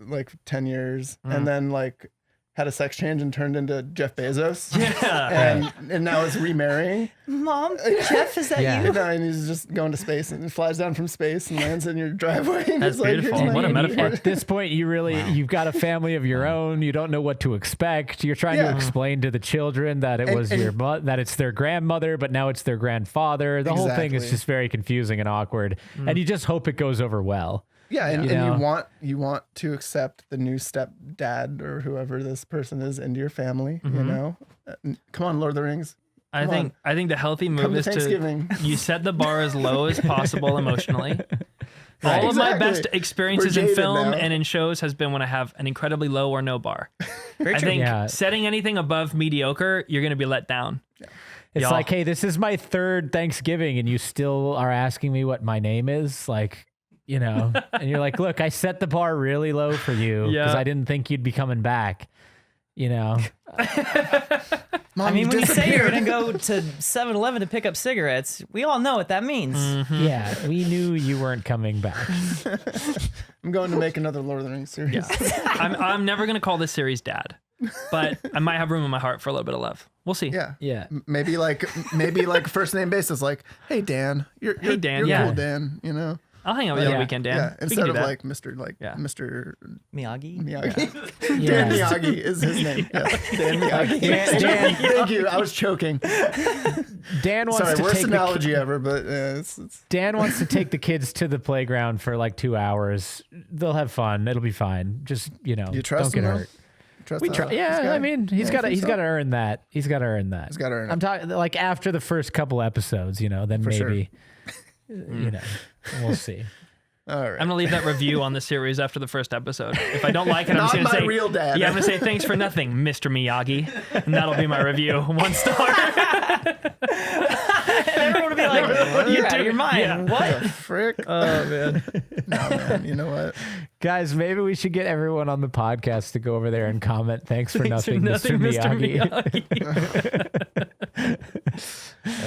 B: 10 years, and then like had a sex change and turned into Jeff Bezos.
C: Yeah.
B: And now is remarrying.
D: Mom, Jeff, is that you?
B: And he's just going to space and flies down from space and lands in your driveway. And
C: That's beautiful. What a metaphor.
A: At this point, you've got a family of your own. You don't know what to expect. You're trying to explain to the children that it was that it's their grandmother, but now it's their grandfather. The whole thing is just very confusing and awkward. And you just hope it goes over well.
B: Yeah, and you want to accept the new stepdad or whoever this person is into your family. Come on, Lord of the Rings.
C: I think the healthy move is to you set the bar as low as possible emotionally. All of my best experiences in film and in shows has been when I have an incredibly low or no bar. I think setting anything above mediocre, you're going to be let down. Yeah.
A: It's like, hey, this is my 3rd Thanksgiving, and you still are asking me what my name is, like. And you're like, look, I set the bar really low for you because I didn't think you'd be coming back, Mom,
D: I mean, when you say you're going to go to 7-Eleven to pick up cigarettes, we all know what that means.
A: Yeah, we knew you weren't coming back.
B: I'm going to make another Lord of the Rings series.
C: Yeah. I'm never going to call this series Dad, but I might have room in my heart for a little bit of love. We'll see.
B: Yeah. Maybe like first name basis, like, hey, Dan. You're
C: Dan.
B: You're cool, Dan,
C: I'll hang out with you on
A: Yeah.
C: the weekend, Dan.
B: Yeah,
C: We can
B: instead
C: do
B: of
C: that.
B: like Mr.
C: Yeah.
B: Mr.
D: Miyagi.
B: Miyagi.
A: Yeah.
B: Dan Miyagi is his name. Yeah. Dan Miyagi.
A: Dan-
B: Thank you. I was choking.
A: Dan wants
B: Sorry,
A: to
B: worst
A: take
B: analogy ever, but it's
A: Dan wants to take the kids to the playground for like 2 hours. They'll have fun. It'll be fine. Just
B: you trust
A: don't
B: him.
A: get
B: though?
A: hurt.
B: Trust
A: We
B: that-
A: try.
B: this
A: Yeah,
B: guy?
A: I mean, he's
B: Yeah,
A: got to
B: I think so.
A: earn that. He's got to earn that.
B: He's got to earn it.
A: I'm talking like after the first couple episodes, then
B: For sure.
A: maybe, we'll see.
B: All right.
C: I'm gonna leave that review on the series after the first episode. If I don't like it, I'm
B: Not
C: just gonna
B: my
C: say,
B: real dad.
C: Yeah, I'm gonna say thanks for nothing, Mr. Miyagi, and that'll be my review. 1 star.
D: Everyone would be like, "You're out of your mind.
C: Yeah.
D: What?"
B: Frick.
C: Oh man.
B: No, man. You know what?
A: Guys, maybe we should get everyone on the podcast to go over there and comment. Thanks for
C: Thanks for
A: nothing, Mr. Miyagi.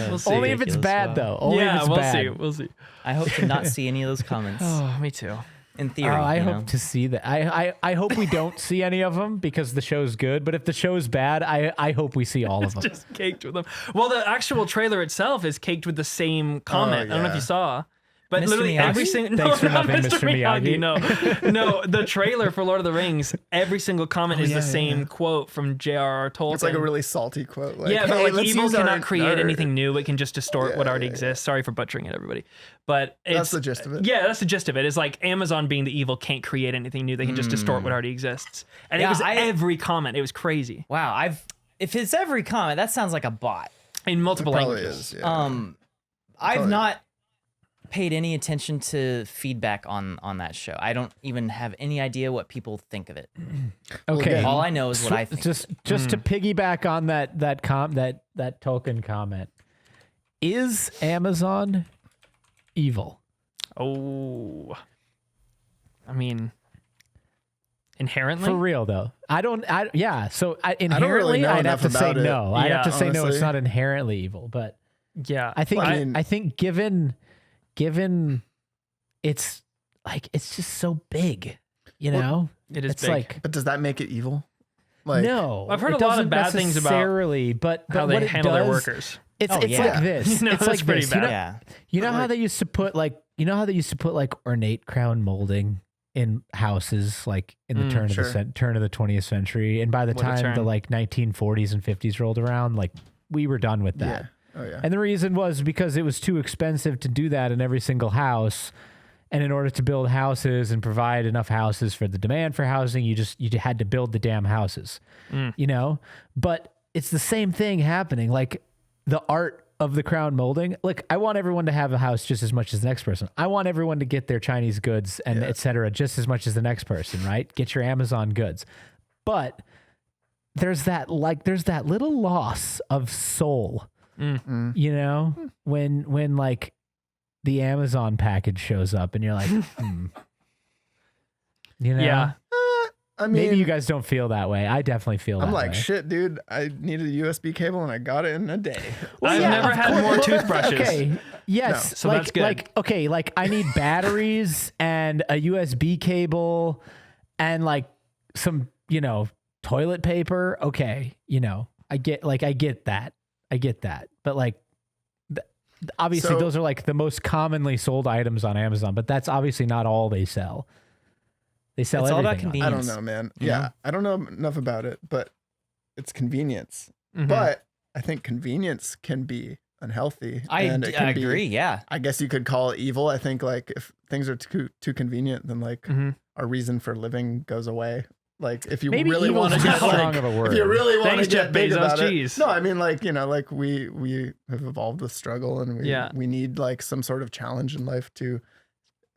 C: We'll see.
A: Only if it's
D: Ridiculous.
A: bad,
D: Wow.
A: though. Only if
C: Yeah,
A: it's
C: we'll
A: bad.
C: see. We'll see.
D: I hope to not see any of those comments.
C: Oh, me too.
D: In theory,
A: I
D: you
A: hope
D: know?
A: to see that. I hope we don't see any of them because the show's good. But if the show's bad, I hope we see all of them.
C: Just caked with them. Well, the actual trailer itself is caked with the same comment. I don't know if
B: yeah.
C: you saw. But
D: Mr.
C: literally every
D: Miyagi?
C: single
A: Thanks for
C: not
A: nothing, Mr. Miyagi.
C: No, the trailer for Lord of the Rings, every single comment is
B: yeah,
C: the same
B: yeah.
C: quote from J.R.R. Tolkien.
B: It's like a really salty quote. Like,
C: Yeah, but
B: hey,
C: like
B: let's
C: evil
B: use
C: cannot
B: our-
C: create
B: our-
C: anything new. It can just distort
B: Yeah,
C: what already
B: yeah,
C: exists. Sorry for butchering it, everybody. But it's,
B: That's the gist of it.
C: Yeah, that's the gist of it. It's like Amazon being the evil can't create anything new. They can just distort what already exists. And it
D: Yeah,
C: was
D: I-
C: every comment. It was crazy
D: Wow, if it's every comment, that sounds like a bot.
C: in multiple
B: Probably
C: languages.
B: is. Yeah.
D: I've
B: Probably.
D: not paid any attention to feedback on that show. I don't even have any idea what people think of it.
A: Okay.
B: again,
D: All I know is what I think.
A: Just to piggyback on that Tolkien comment, is Amazon evil?
C: Oh, I mean, inherently.
A: For real though, yeah. So inherently,
B: really know
A: I'd have to
B: enough
A: say
B: about it.
A: no. I'd
C: Yeah,
A: have to say no. It's
B: honestly.
A: not inherently evil, but
C: Yeah,
A: I think
B: Well, I mean-
A: I think given it's like it's just so big,
B: Well,
C: it is
A: it's
C: big.
A: like
B: But does that make it evil? Like,
A: no.
C: I've heard
A: it
C: a lot of
A: doesn't
C: bad things about
A: necessarily, but
C: how
A: what
C: they
A: it
C: handle their
A: does-
C: workers.
A: It's
D: Oh,
A: it's
D: yeah.
A: like this.
C: No,
A: it's
C: that's
A: like
C: pretty
A: this.
C: bad.
D: Yeah.
A: You know how
B: Like-
A: they used to put like ornate crown molding in houses like in the turn of
B: sure.
A: the turn of the 20th century, and by the
C: What a
A: time the
C: turn.
A: like 1940s and 50s rolled around, like we were done with that.
B: Yeah. Oh yeah.
A: And the reason was because it was too expensive to do that in every single house. And in order to build houses and provide enough houses for the demand for housing, you had to build the damn houses, But it's the same thing happening. Like the art of the crown molding. Like I want everyone to have a house just as much as the next person. I want everyone to get their Chinese goods and et cetera just as much as the next person, right? Get your Amazon goods. But there's that little loss of soul, when like the Amazon package shows up and you're like,
C: Yeah.
B: I mean,
A: maybe you guys don't feel that way. I definitely feel that
B: I'm
A: way.
B: like, shit, dude. I needed a USB cable and I got it in a day.
C: I've
A: yeah,
C: never
A: of
C: had more toothbrushes.
A: Okay. Yes.
C: So
A: like,
C: that's good.
A: Like I need batteries and a USB cable and like some, toilet paper. Okay. I get that. But like, obviously
B: So-
A: those are like the most commonly sold items on Amazon, but that's obviously not all they sell. They sell
D: It's all about
A: everything.
B: I
D: convenience.
B: don't know, man.
A: You
B: Yeah,
A: know?
B: I don't know enough about it, but it's convenience.
C: Mhm.
B: But I think convenience can be unhealthy.
D: I
B: and it can
D: agree. Yeah.
B: I guess you could call it evil. I think like if things are too convenient, then like
C: Mhm.
B: our reason for living goes away. Like if you
A: Maybe
B: really
A: evil's
B: want to
A: too
B: get
A: strong
B: like,
A: of a word.
B: if you really want
C: Thanks,
B: to get
C: Jeff
B: big
C: Bezos.
B: about
C: Jeez.
B: it. No, I mean like like we have evolved with struggle and we need like some sort of challenge in life to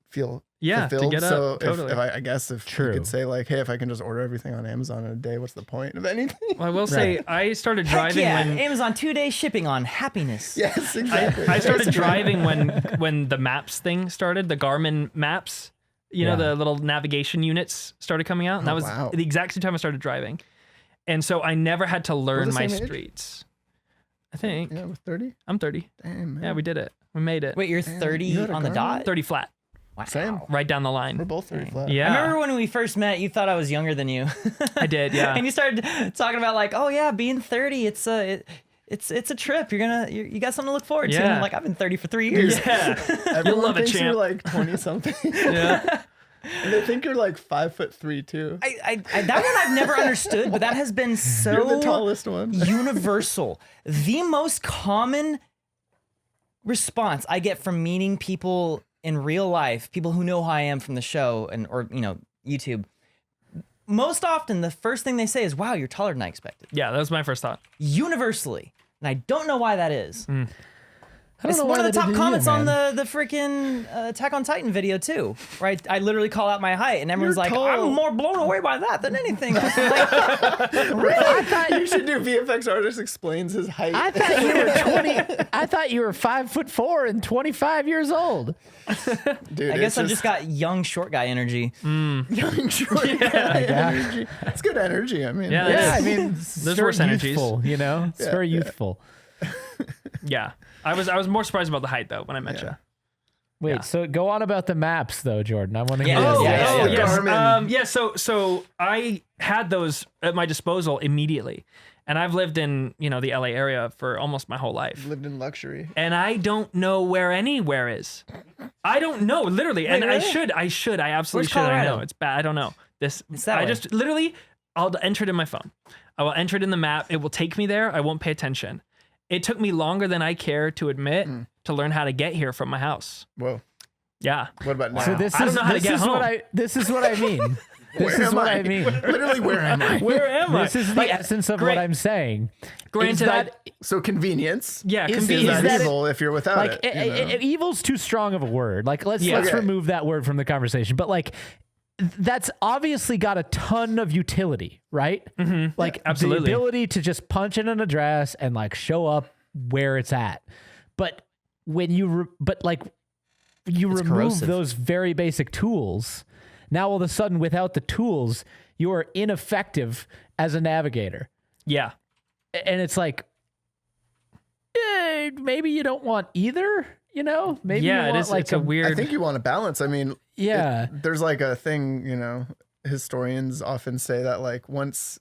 B: feel
C: Yeah, to
B: fulfilled.
C: get up,
B: So
C: totally.
B: if I guess if
A: True.
B: you could say like, hey, if I can just order everything on Amazon in a day, what's the point of anything?
C: Well, I will say I started
D: Heck
C: driving
D: yeah.
C: when
D: Amazon 2-day shipping on happiness.
B: Yes, exactly.
C: I started driving when the maps thing started, the Garmin maps, the little navigation units started coming out. And that was
B: wow.
C: the exact same time I started driving. And so I never had to learn
B: the
C: my
B: same age?
C: streets. I think.
B: Yeah, with 30.
C: I'm 30.
B: Damn, man.
C: Yeah, we did it. We made it.
D: Wait, you're
B: Damn,
D: 30
B: you had a
D: on the
B: Garmin?
D: dot?
C: 30 flat,
D: Wow.
B: Same.
C: right down the
B: We're
C: line.
B: both 30 flat.
C: Yeah.
D: I remember when we first met, you thought I was younger than you.
C: I did, yeah.
D: And you started talking about like, oh yeah, being 30, it's it's a trip. You got something to look forward to.
C: Yeah.
D: I'm like, I've been 30 for 3 years.
C: Yeah.
B: Everyone
C: love a
B: thinks you're
C: champ.
B: like 20 something.
C: Yeah.
B: And they think you're like 5'3" too.
D: I that one I've never understood, but that has been so
B: You're the tallest one.
D: universal. The most common response I get from meeting people in real life, people who know who I am from the show or YouTube, most often the first thing they say is, "Wow, you're taller than I expected."
C: Yeah, that was my first thought.
D: Universally, and I don't know why that is.
A: I don't
D: It's
A: know
D: one
A: why
D: of the
A: that
D: top
A: is
D: comments
A: either,
D: on
A: man.
D: the freaking Attack on Titan video too, right? I literally call out my height, and everyone's
B: You're
D: like,
B: tall.
D: "I'm more blown away by that than anything." Like,
B: I thought you should do VFX artist explains his height.
A: I thought you were 20. I thought you were 5'4" and 25 years old.
B: Dude,
D: I guess I've just got young short guy energy.
B: young short guy energy. It's good energy. I mean,
C: Yeah,
A: Yeah,
C: It
A: I
C: is.
A: mean, it's
C: There's
A: very
C: worse energies.
A: youthful, you know? It's very youthful.
C: Yeah. I was more surprised about the height though when I met
B: Yeah.
C: you.
A: Wait,
C: Yeah.
A: so go on about the maps though, Jordan. I want to hear
D: Yeah,
A: this.
D: yeah, yeah.
C: yes.
B: Garmin.
C: Yeah, so I had those at my disposal immediately. And I've lived in, the LA area for almost my whole life.
B: lived in luxury.
C: And I don't know where anywhere is. I don't know, literally. And
D: really?
C: I should. I absolutely
D: Where's
C: should. I
D: Colorado?
C: know. It's bad. I don't know.
D: It's that
C: I
D: way.
C: just literally I'll enter it in my phone. I will enter it in the map. It will take me there. I won't pay attention. It took me longer than I care to admit to learn how to get here from my house.
B: Whoa.
C: Yeah.
B: What about now?
A: So this
C: I don't
A: is
C: know how to
A: this
C: get
A: is
C: home.
A: this is what I mean. This
B: Where
A: is
B: am
A: what
B: I?
A: I mean.
B: Literally, where am I?
C: Where am I?
A: This is the essence of
C: great-
A: what I'm saying. Is
C: Granted,
A: that
B: So convenience.
C: yeah,
A: is
B: Is
C: convenience.
B: that
A: that
B: evil if you're without
A: like
B: it? you know?
A: evil's too strong of a word. Like let's
C: Yeah.
B: Okay.
A: remove that word from the conversation. But like that's obviously got a ton of utility, right? Mm-hmm. Like
C: absolutely.
A: the ability to just punch in an address and like show up where it's at. But when you remove
D: corrosive.
A: those very basic tools, now all of a sudden without the tools, you are ineffective as a navigator.
C: Yeah.
A: And it's like, maybe you don't want either, Maybe you
C: Yeah,
A: want
C: it is.
A: like
C: It's a weird.
B: I think you want a balance. I mean,
A: yeah.
B: there's like a thing, historians often say that like once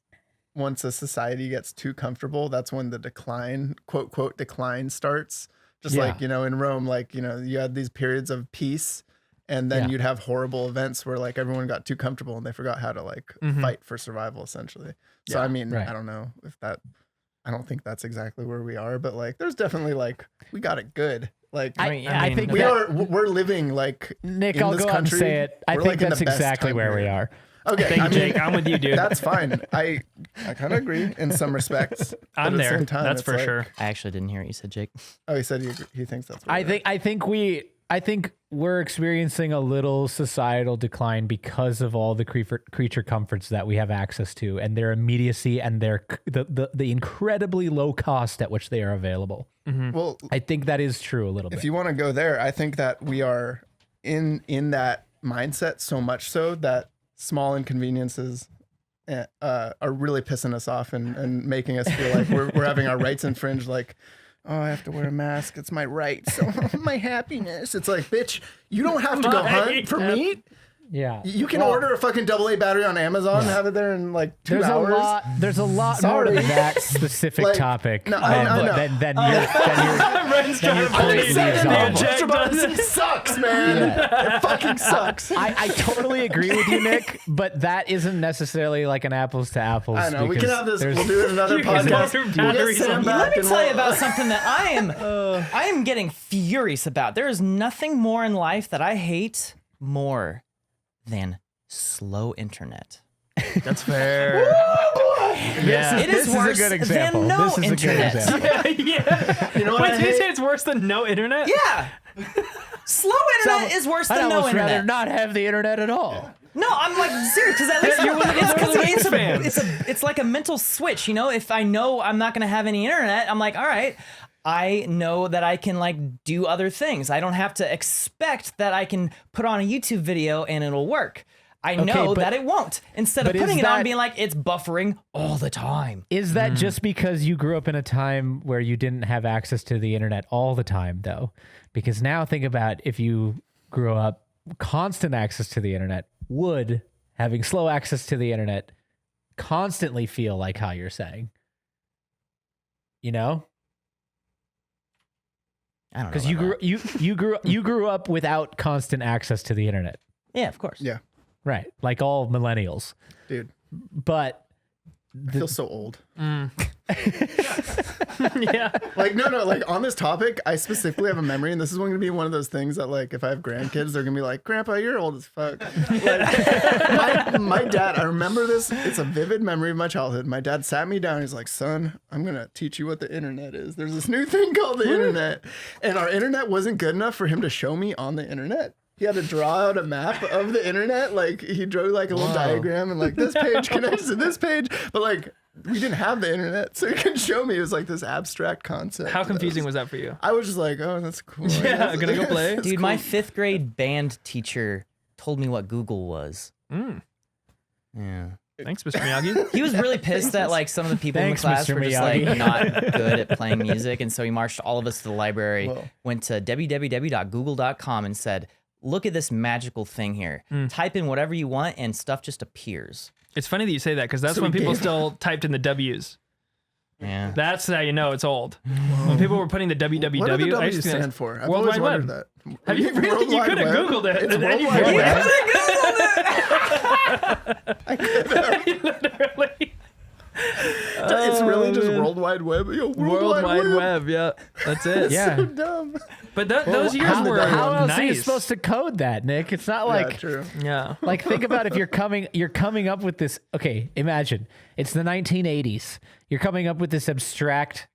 B: a society gets too comfortable, that's when the decline, quote, quote, decline starts. Just
A: Yeah.
B: like, in Rome, like, you had these periods of peace and then
A: Yeah.
B: you'd have horrible events where like everyone got too comfortable and they forgot how to like fight for survival essentially. So, I mean,
A: right.
B: I don't know if I don't think that's exactly where we are, but like, there's definitely like, we got it good. Like,
A: I think
B: we're living like
A: Nick,
B: in
A: I'll
B: this
A: go out and
B: country,
A: say it. I
B: we're,
A: think
B: like, in
A: that's
B: the best
A: exactly
B: time
A: where we
B: period.
A: are.
B: Okay,
C: Thank you, Jake. I'm with you, dude.
B: That's fine. I kind of agree in some respects. but
C: I'm
B: at the
C: there.
B: same time,
C: That's
B: it's
C: for
B: like-
C: sure.
D: I actually didn't hear what you said, Jake.
B: Oh, he said he thinks that's. Where
A: I think we're experiencing a little societal decline because of all the creature comforts that we have access to, and their immediacy and the incredibly low cost at which they are available.
B: Well,
A: I think that is true a little bit.
B: if you want to go there, I think that we are in that mindset so much so that small inconveniences are really pissing us off and making us feel like we're having our rights infringed. Like, oh, I have to wear a mask. It's my right. So my happiness. It's like, bitch, you don't have to go hunt for meat.
A: yeah,
B: You can order a fucking AA battery on Amazon and have it there in like 2
A: there's
B: hours.
A: There's a lot more to
B: Sorry.
A: that specific
B: Like,
A: topic
B: no, I know.
A: than your
C: Ren's trying to
A: I
C: believe
A: just
B: said
A: leaves
B: that
A: off.
B: the Ultra Body sucks, man. It fucking sucks.
A: I totally agree with you, Nick, but that isn't necessarily like an apples to apples.
B: I know. We can
A: because
B: have this.
A: there's-
B: We'll do it in another
C: You guys
B: podcast.
C: are
B: We'll get
C: batteries
B: Sam
C: on-
B: back
D: Let me
B: and
D: tell you
B: we'll-
D: about something that I am getting furious about. There is nothing more in life that I hate more than slow internet.
C: That's fair. Yeah.
D: It
A: This
D: is
A: is a
D: worse
A: good example.
D: than no
A: This is a good
D: internet.
A: example.
C: yeah.
B: You know what
C: Wait,
B: I
C: did you
B: hate?
C: say it's worse than no internet?
D: Yeah. Slow internet is worse
A: I'd
D: than no
A: almost rather
D: internet.
A: not have the internet at all.
D: No, I'm like serious because at least
C: You're one of the Wings fans.
D: it's like a mental switch. If I know I'm not gonna have any internet, I'm like, all right, I know that I can like do other things. I don't have to expect that I can put on a YouTube video and it'll work. I know
A: but-
D: that it won't. Instead of
A: but
D: putting
A: is
D: it on,
A: that-
D: being like, it's buffering all the time.
A: Is that just because you grew up in a time where you didn't have access to the internet all the time, though? Because now think about if you grew up constant access to the internet, would having slow access to the internet constantly feel like how you're saying?
D: I don't know.
A: Because you grew up without constant access to the internet,
D: Yeah, of course.
B: Yeah,
A: right? Like all millennials.
B: dude.
A: But
B: I feel so old.
C: Yeah.
B: Like, no, like on this topic, I specifically have a memory, and this is going to be one of those things that, like, if I have grandkids, they're gonna be like, "Grandpa, you're old as fuck." Like, my dad, I remember this. It's a vivid memory of my childhood. My dad sat me down. He's like, "Son, I'm gonna teach you what the internet is. There's this new thing called the internet," and our internet wasn't good enough for him to show me on the internet. He had to draw out a map of the internet. Like, he drew like a little diagram, and like this page connects to this page, but like, we didn't have the internet, so he could show me. It was like this abstract concept.
C: How confusing was that for you?
B: I was just like, oh, that's cool.
C: Yeah, gonna go play.
D: Dude, my 5th grade band teacher told me what Google was. Yeah.
C: Thanks, Mr. Miyagi.
D: He was really pissed that like some of the people
A: Thanks,
D: in the class
A: Mr.
D: were just
A: Miyagi.
D: like not good at playing music, and so he marched all of us to the library,
B: Whoa.
D: went to www.google.com and said, "Look at this magical thing here. Type in whatever you want, and stuff just appears."
C: It's funny that you say that because that's
B: So
C: when
B: we
C: people
B: gave-
C: still typed in the W's.
D: Yeah.
C: That's how you know it's old. When people were putting the www,
B: What do the
C: I
B: W's
C: used to think
B: stand for? I've
C: World
B: always
C: Wide
B: wondered
C: Web.
B: that.
C: Have you really?
B: World
C: You
B: Wide
C: could have
B: Web?
C: Googled it.
B: It's
C: and
B: World
C: you
B: Wide
C: found
B: Web.
C: it. Literally.
B: It's really just World Wide Web. Yo,
C: World Wide Web. Yeah, that's it.
A: Yeah.
B: So dumb.
C: But those years
B: how-
C: were
A: How else
C: nice.
A: are you supposed to code that, Nick? It's not
B: Yeah,
A: like
B: true.
C: Yeah.
A: like think about if you're coming up with this. Okay, imagine it's the 1980s. You're coming up with this abstract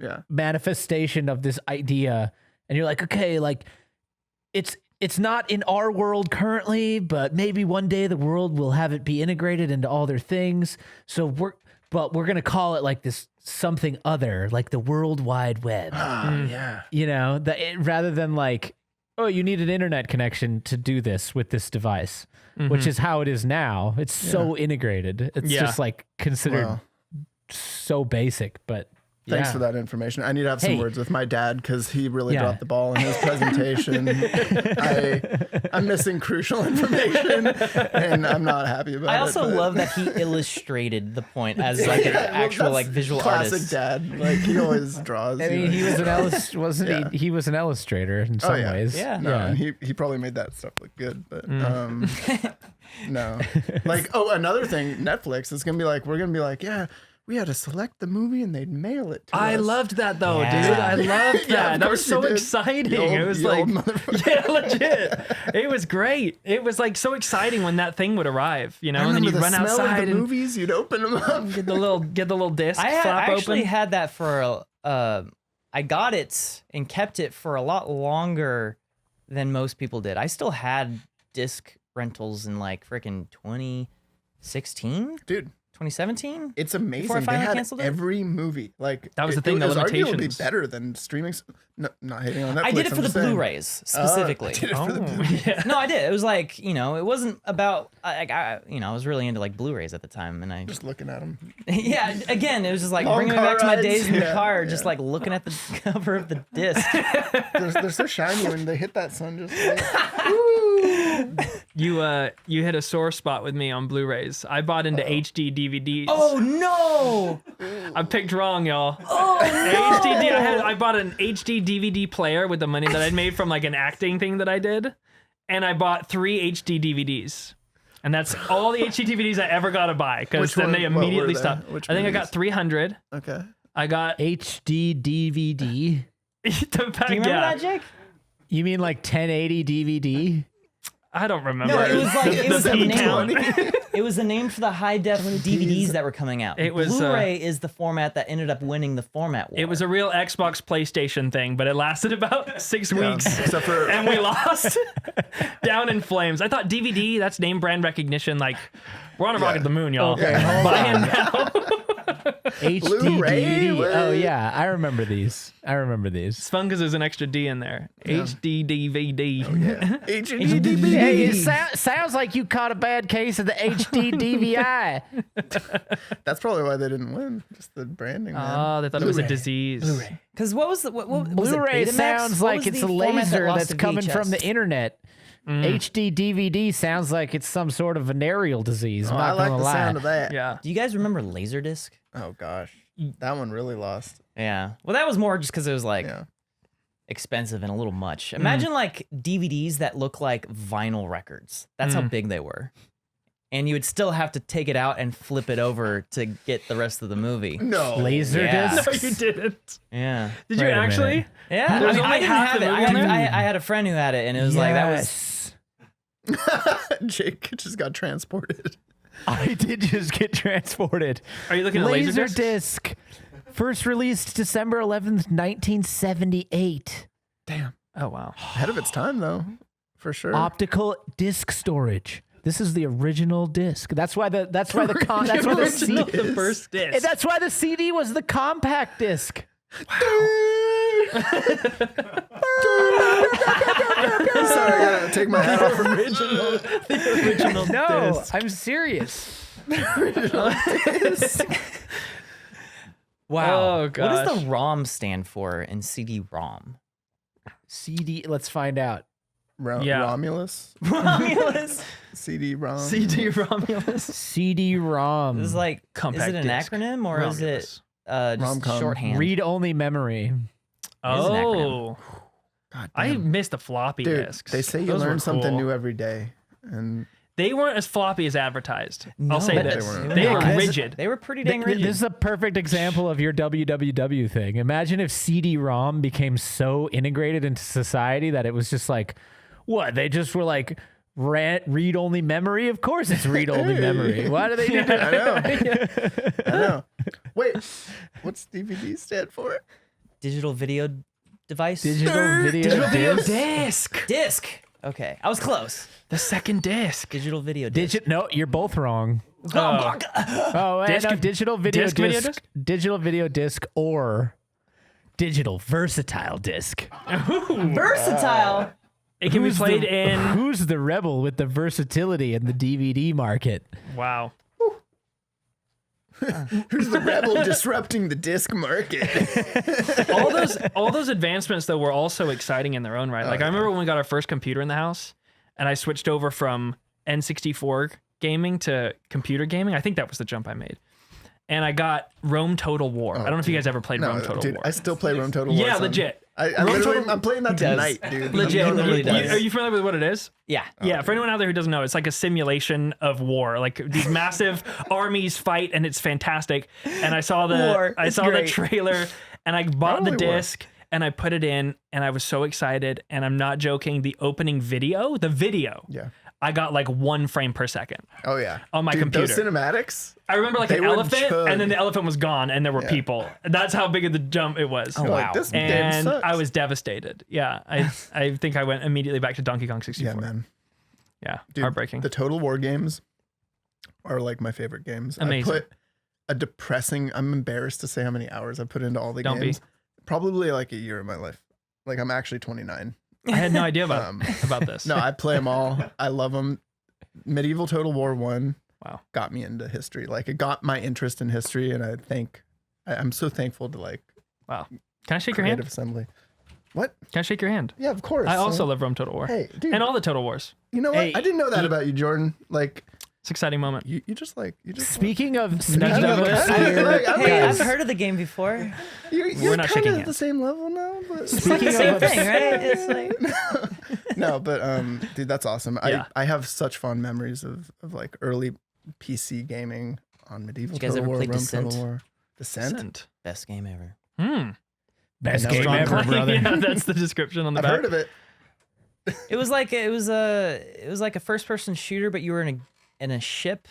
B: Yeah.
A: manifestation of this idea, and you're like, okay, like it's not in our world currently, but maybe one day the world will have it be integrated into all their things. So we're gonna call it like this something other, like the World Wide Web.
B: Yeah.
A: You know, rather than like, oh, you need an internet connection to do this with this device, which is how it is now. It's so integrated. It's
C: Yeah.
A: just like considered
B: Wow.
A: so basic, but
B: Thanks
A: yeah.
B: for that information. I need to have some
A: Hey.
B: words with my dad because he really
A: Yeah.
B: dropped the ball in his presentation. I'm missing crucial information, and I'm not happy about it.
D: I also
B: but-
D: love that he illustrated the point as like an
B: Yeah, well,
D: actual
B: that's
D: like visual
B: classic
D: artist.
B: dad. Like, he always draws.
A: I mean, he was an wasn't
B: Yeah.
A: he? He was an illustrator in some
B: yeah.
A: ways.
D: Yeah.
B: No, and he probably made that stuff look good, but no. Like, oh, another thing, Netflix is gonna be like, we're gonna be like, yeah, we had to select the movie and they'd mail it to
C: I
B: us.
C: loved that though,
D: Yeah.
C: dude. I loved
B: Yeah,
C: that.
B: of
C: That was
B: course you
C: so
B: did.
C: exciting.
B: You old-
C: It was
B: you
C: like,
B: old motherfucker.
C: yeah, legit. It was great. It was like so exciting when that thing would arrive, you know,
B: I
C: and then
B: remember
C: you'd
B: the
C: run
B: smell of
C: outside
B: the
C: and
B: movies. You'd open them up.
C: get the little disc
D: I
C: flap
D: actually
C: open.
D: had that for I got it and kept it for a lot longer than most people did. I still had disc rentals in like freaking 2016,
B: Dude,
D: 2017.
B: it's amazing.
D: Before I
B: They
D: finally
B: had
D: canceled it?
B: every movie. Like,
C: That was the
B: it
C: thing, the
B: was arguably
C: limitations.
B: better than streaming. No, not hating on Netflix.
D: I did it
B: I'm
D: for the
B: just saying.
D: Blu-rays specifically.
B: I did it for the Blu-rays.
C: yeah.
D: No, I did. It was like, you know, it wasn't about I was really into like Blu-rays at the time, and I
B: Just looking at them.
D: yeah, again, it was just like
B: Long
D: bringing me
B: car
D: back to my
B: rides.
D: days in the
B: Yeah,
D: car,
B: yeah.
D: just like looking at the cover of the disc.
B: They're so shiny when they hit that sun. Just like,
C: You hit a sore spot with me on Blu-rays. I bought into HD DVDs.
D: Oh no!
C: I picked wrong, y'all. Oh no! I bought an HD DVD player with the money that I'd made from like an acting thing that I did, and I bought 3 HD DVDs. And that's all the HD DVDs I ever got to buy because
B: Which
C: then
B: one-
C: they
B: what were
C: immediately
B: they?
C: stopped.
B: Which
C: I think I
B: movies?
C: got 300.
B: okay.
C: I got
A: HD DVD.
C: the back,
D: Do you remember
C: yeah.
D: that, Jake?
A: You mean like 1080 DVD?
C: I don't remember.
D: No, it was like it was
C: the
D: a
C: P
D: name.
C: count.
D: It was a name for the high def DVDs that were coming out.
C: It was,
D: Blu-ray is the format that ended up winning the format war.
C: It was a real Xbox PlayStation thing, but it lasted about 6 weeks.
B: Except for
C: And we lost down in flames. I thought DVD, that's name brand recognition. Like, we're on a rocket to the moon, y'all.
A: Okay, hold
C: Buy
A: on.
C: in now.
A: HD
B: Blu-ray?
A: DVD.
B: What?
A: Oh yeah, I remember these.
C: It's fun because there's an extra D in there. HD DVD.
B: HD
A: Hey, it sounds like you caught a bad case of the HD DVI.
B: That's probably why they didn't win. Just the branding, man.
C: Oh, they thought it was a disease.
D: because what was the what was it,
A: Blu-ray
D: Betamax?
A: sounds
D: What
A: like
D: was
A: it's
D: the
A: a
D: format that
A: laser
D: lost
A: that's
D: to
A: coming from
D: VHS?
A: the internet. HD DVD sounds like it's some sort of venereal disease. I'm
B: Oh,
A: not
B: I like
A: gonna
B: the
A: lie.
B: sound of that.
C: Yeah.
D: Do you guys remember Laserdisc?
B: Oh gosh, that one really lost.
D: Yeah. Well, that was more just because it was like
B: Yeah.
D: expensive and a little much. Imagine like DVDs that look like vinyl records. That's how big they were. And you would still have to take it out and flip it over to get the rest of the movie.
B: No.
A: Laser
D: Yeah.
A: discs.
C: No, you didn't.
D: Yeah.
C: Did you
A: Wait a
C: actually?
A: minute.
D: Yeah.
C: There's
D: I
C: only
D: didn't
C: half
D: have
C: the
D: it.
C: movie on there?
D: I had a friend who had it, and it was like, that was.
B: Jake just got transported.
A: I did just get transported.
C: Are you looking at
A: Laser
C: Laserdisc?
A: disc. First released December 11th, 1978.
B: Damn.
C: Oh wow.
B: Ahead of its time, though, for sure.
A: Optical disc storage. This is the original disc. That's why the that's why the
C: Original,
A: CD,
C: the first disc.
A: that's why the CD was the compact disc.
B: Sorry, I gotta take my hat off.
C: the original
A: No,
C: disc.
A: I'm serious.
D: Wow.
C: Oh,
D: What does
C: gosh.
D: the ROM stand for in CD-ROM?
A: CD. Let's find out.
C: Yeah.
B: Romulus?
D: Romulus.
B: CD-ROM?
C: CD Romulus.
A: CD-ROM.
D: This is like,
C: Compact
D: is it an
C: disc.
D: acronym or is
C: Romulus.
D: it just
B: Rom-com.
D: shorthand?
A: read-only memory.
D: It is an acronym.
C: Oh,
B: God
C: I
B: damn.
C: missed the floppy
B: Dude,
C: discs.
B: they say you
C: Those were
B: learn something
C: cool.
B: new every day. And
C: They weren't as floppy as advertised.
D: No,
C: I'll say
D: but
C: this.
B: they weren't.
C: They were
A: Not.
C: rigid.
D: They were pretty dang
A: This
D: rigid.
A: is a perfect example of your www thing. Imagine if CD-ROM became so integrated into society that it was just like, what? They just were like, read-only memory? Of course it's read-only memory. Why do they do that?
B: I know. I know. Wait, what's DVD stand for?
D: Digital video device?
A: Digital video disc?
C: disc.
D: Disc. Okay, I was close.
C: The second disc.
D: Digital video disc.
A: No, you're both wrong.
C: Oh.
A: Oh,
C: Disc-
A: no, digital video
C: disc
A: disc,
C: video disc?
A: digital video disc, or digital versatile disc.
D: Versatile.
C: It can be played in.
A: Who's the rebel with the versatility in the DVD market?
C: Wow.
B: Who's the rebel disrupting the disc market?
C: All those advancements though were also exciting in their own right. Like I remember when we got our first computer in the house, and I switched over from N64 gaming to computer gaming. I think that was the jump I made. And I got Rome Total War. I don't know if you guys ever played Rome Total
B: dude,
C: War.
B: I still play Rome Total War.
C: Yeah,
B: son.
C: legit.
B: I
C: Rome
B: literally,
C: Total-
B: I'm playing that
D: He does.
B: tonight, dude.
C: Legit.
B: I'm
D: really
B: literally-
D: does.
C: Are you familiar with what it is?
D: Yeah.
C: Yeah, for anyone out there who doesn't know, it's like a simulation of war. Like these massive armies fight, and it's fantastic. And I saw
D: War.
C: the
D: It's
C: the
D: great.
C: trailer, and I bought the
B: Probably war.
C: disc, and I put it in, and I was so excited. And I'm not joking. The opening video,
B: Yeah.
C: I got like 1 frame per second.
B: Oh yeah.
C: On my
B: Dude,
C: computer.
B: Those cinematics.
C: I remember like
B: They
C: an
B: would
C: elephant,
B: chug.
C: and then the elephant was gone, and there were
B: Yeah.
C: people. That's how big of the jump it was.
D: Oh,
B: You're like,
D: wow.
B: this game
C: And
B: sucks.
C: I was devastated. Yeah, I think I went immediately back to Donkey Kong 64.
B: Yeah, man.
C: Yeah,
B: Dude,
C: heartbreaking.
B: The Total War games are like my favorite games.
C: Amazing.
B: I put a depressing. I'm embarrassed to say how many hours I put into all the
C: Don't be.
B: games. Probably like a year of my life. Like I'm actually 29.
C: I had no idea about
B: Um,
C: about this.
B: No, I play them all. I love them. Medieval Total War 1
C: Wow.
B: got me into history. Like it got my interest in history, and I'm so thankful to like
C: Wow. Can I shake your
B: Creative
C: hand?
B: Assembly. What?
C: Can I shake your hand?
B: Yeah, of course.
C: I also love Rome Total War.
B: Hey, dude.
C: And all the Total Wars.
B: You know what?
A: Hey,
B: I didn't know that about you, Jordan. Like
C: It's an exciting moment.
B: you just
A: Speaking of
C: Nudge
A: speaking of
C: Douglas.
A: obscure,
B: Like, I'm
D: Hey,
B: guys.
D: I've heard of the game before.
B: You're
C: not
B: kind
C: shaking
B: of at the
C: hands.
B: same level now, but
D: It's like the same thing, right? It's like
B: no, but dude, that's awesome.
C: Yeah.
B: I have such fond memories of like early PC gaming on Medieval
D: You guys
B: Total
D: ever
B: War,
D: played
B: Rome
D: Descent?
B: Total War. Descent?
C: Descent.
D: best game ever.
A: best
B: Never
A: game
B: gone
A: ever,
B: close.
A: brother.
C: Yeah, that's the description on the
B: I've
C: back.
B: heard of it.
D: It was like a first person shooter, but you were in a ship,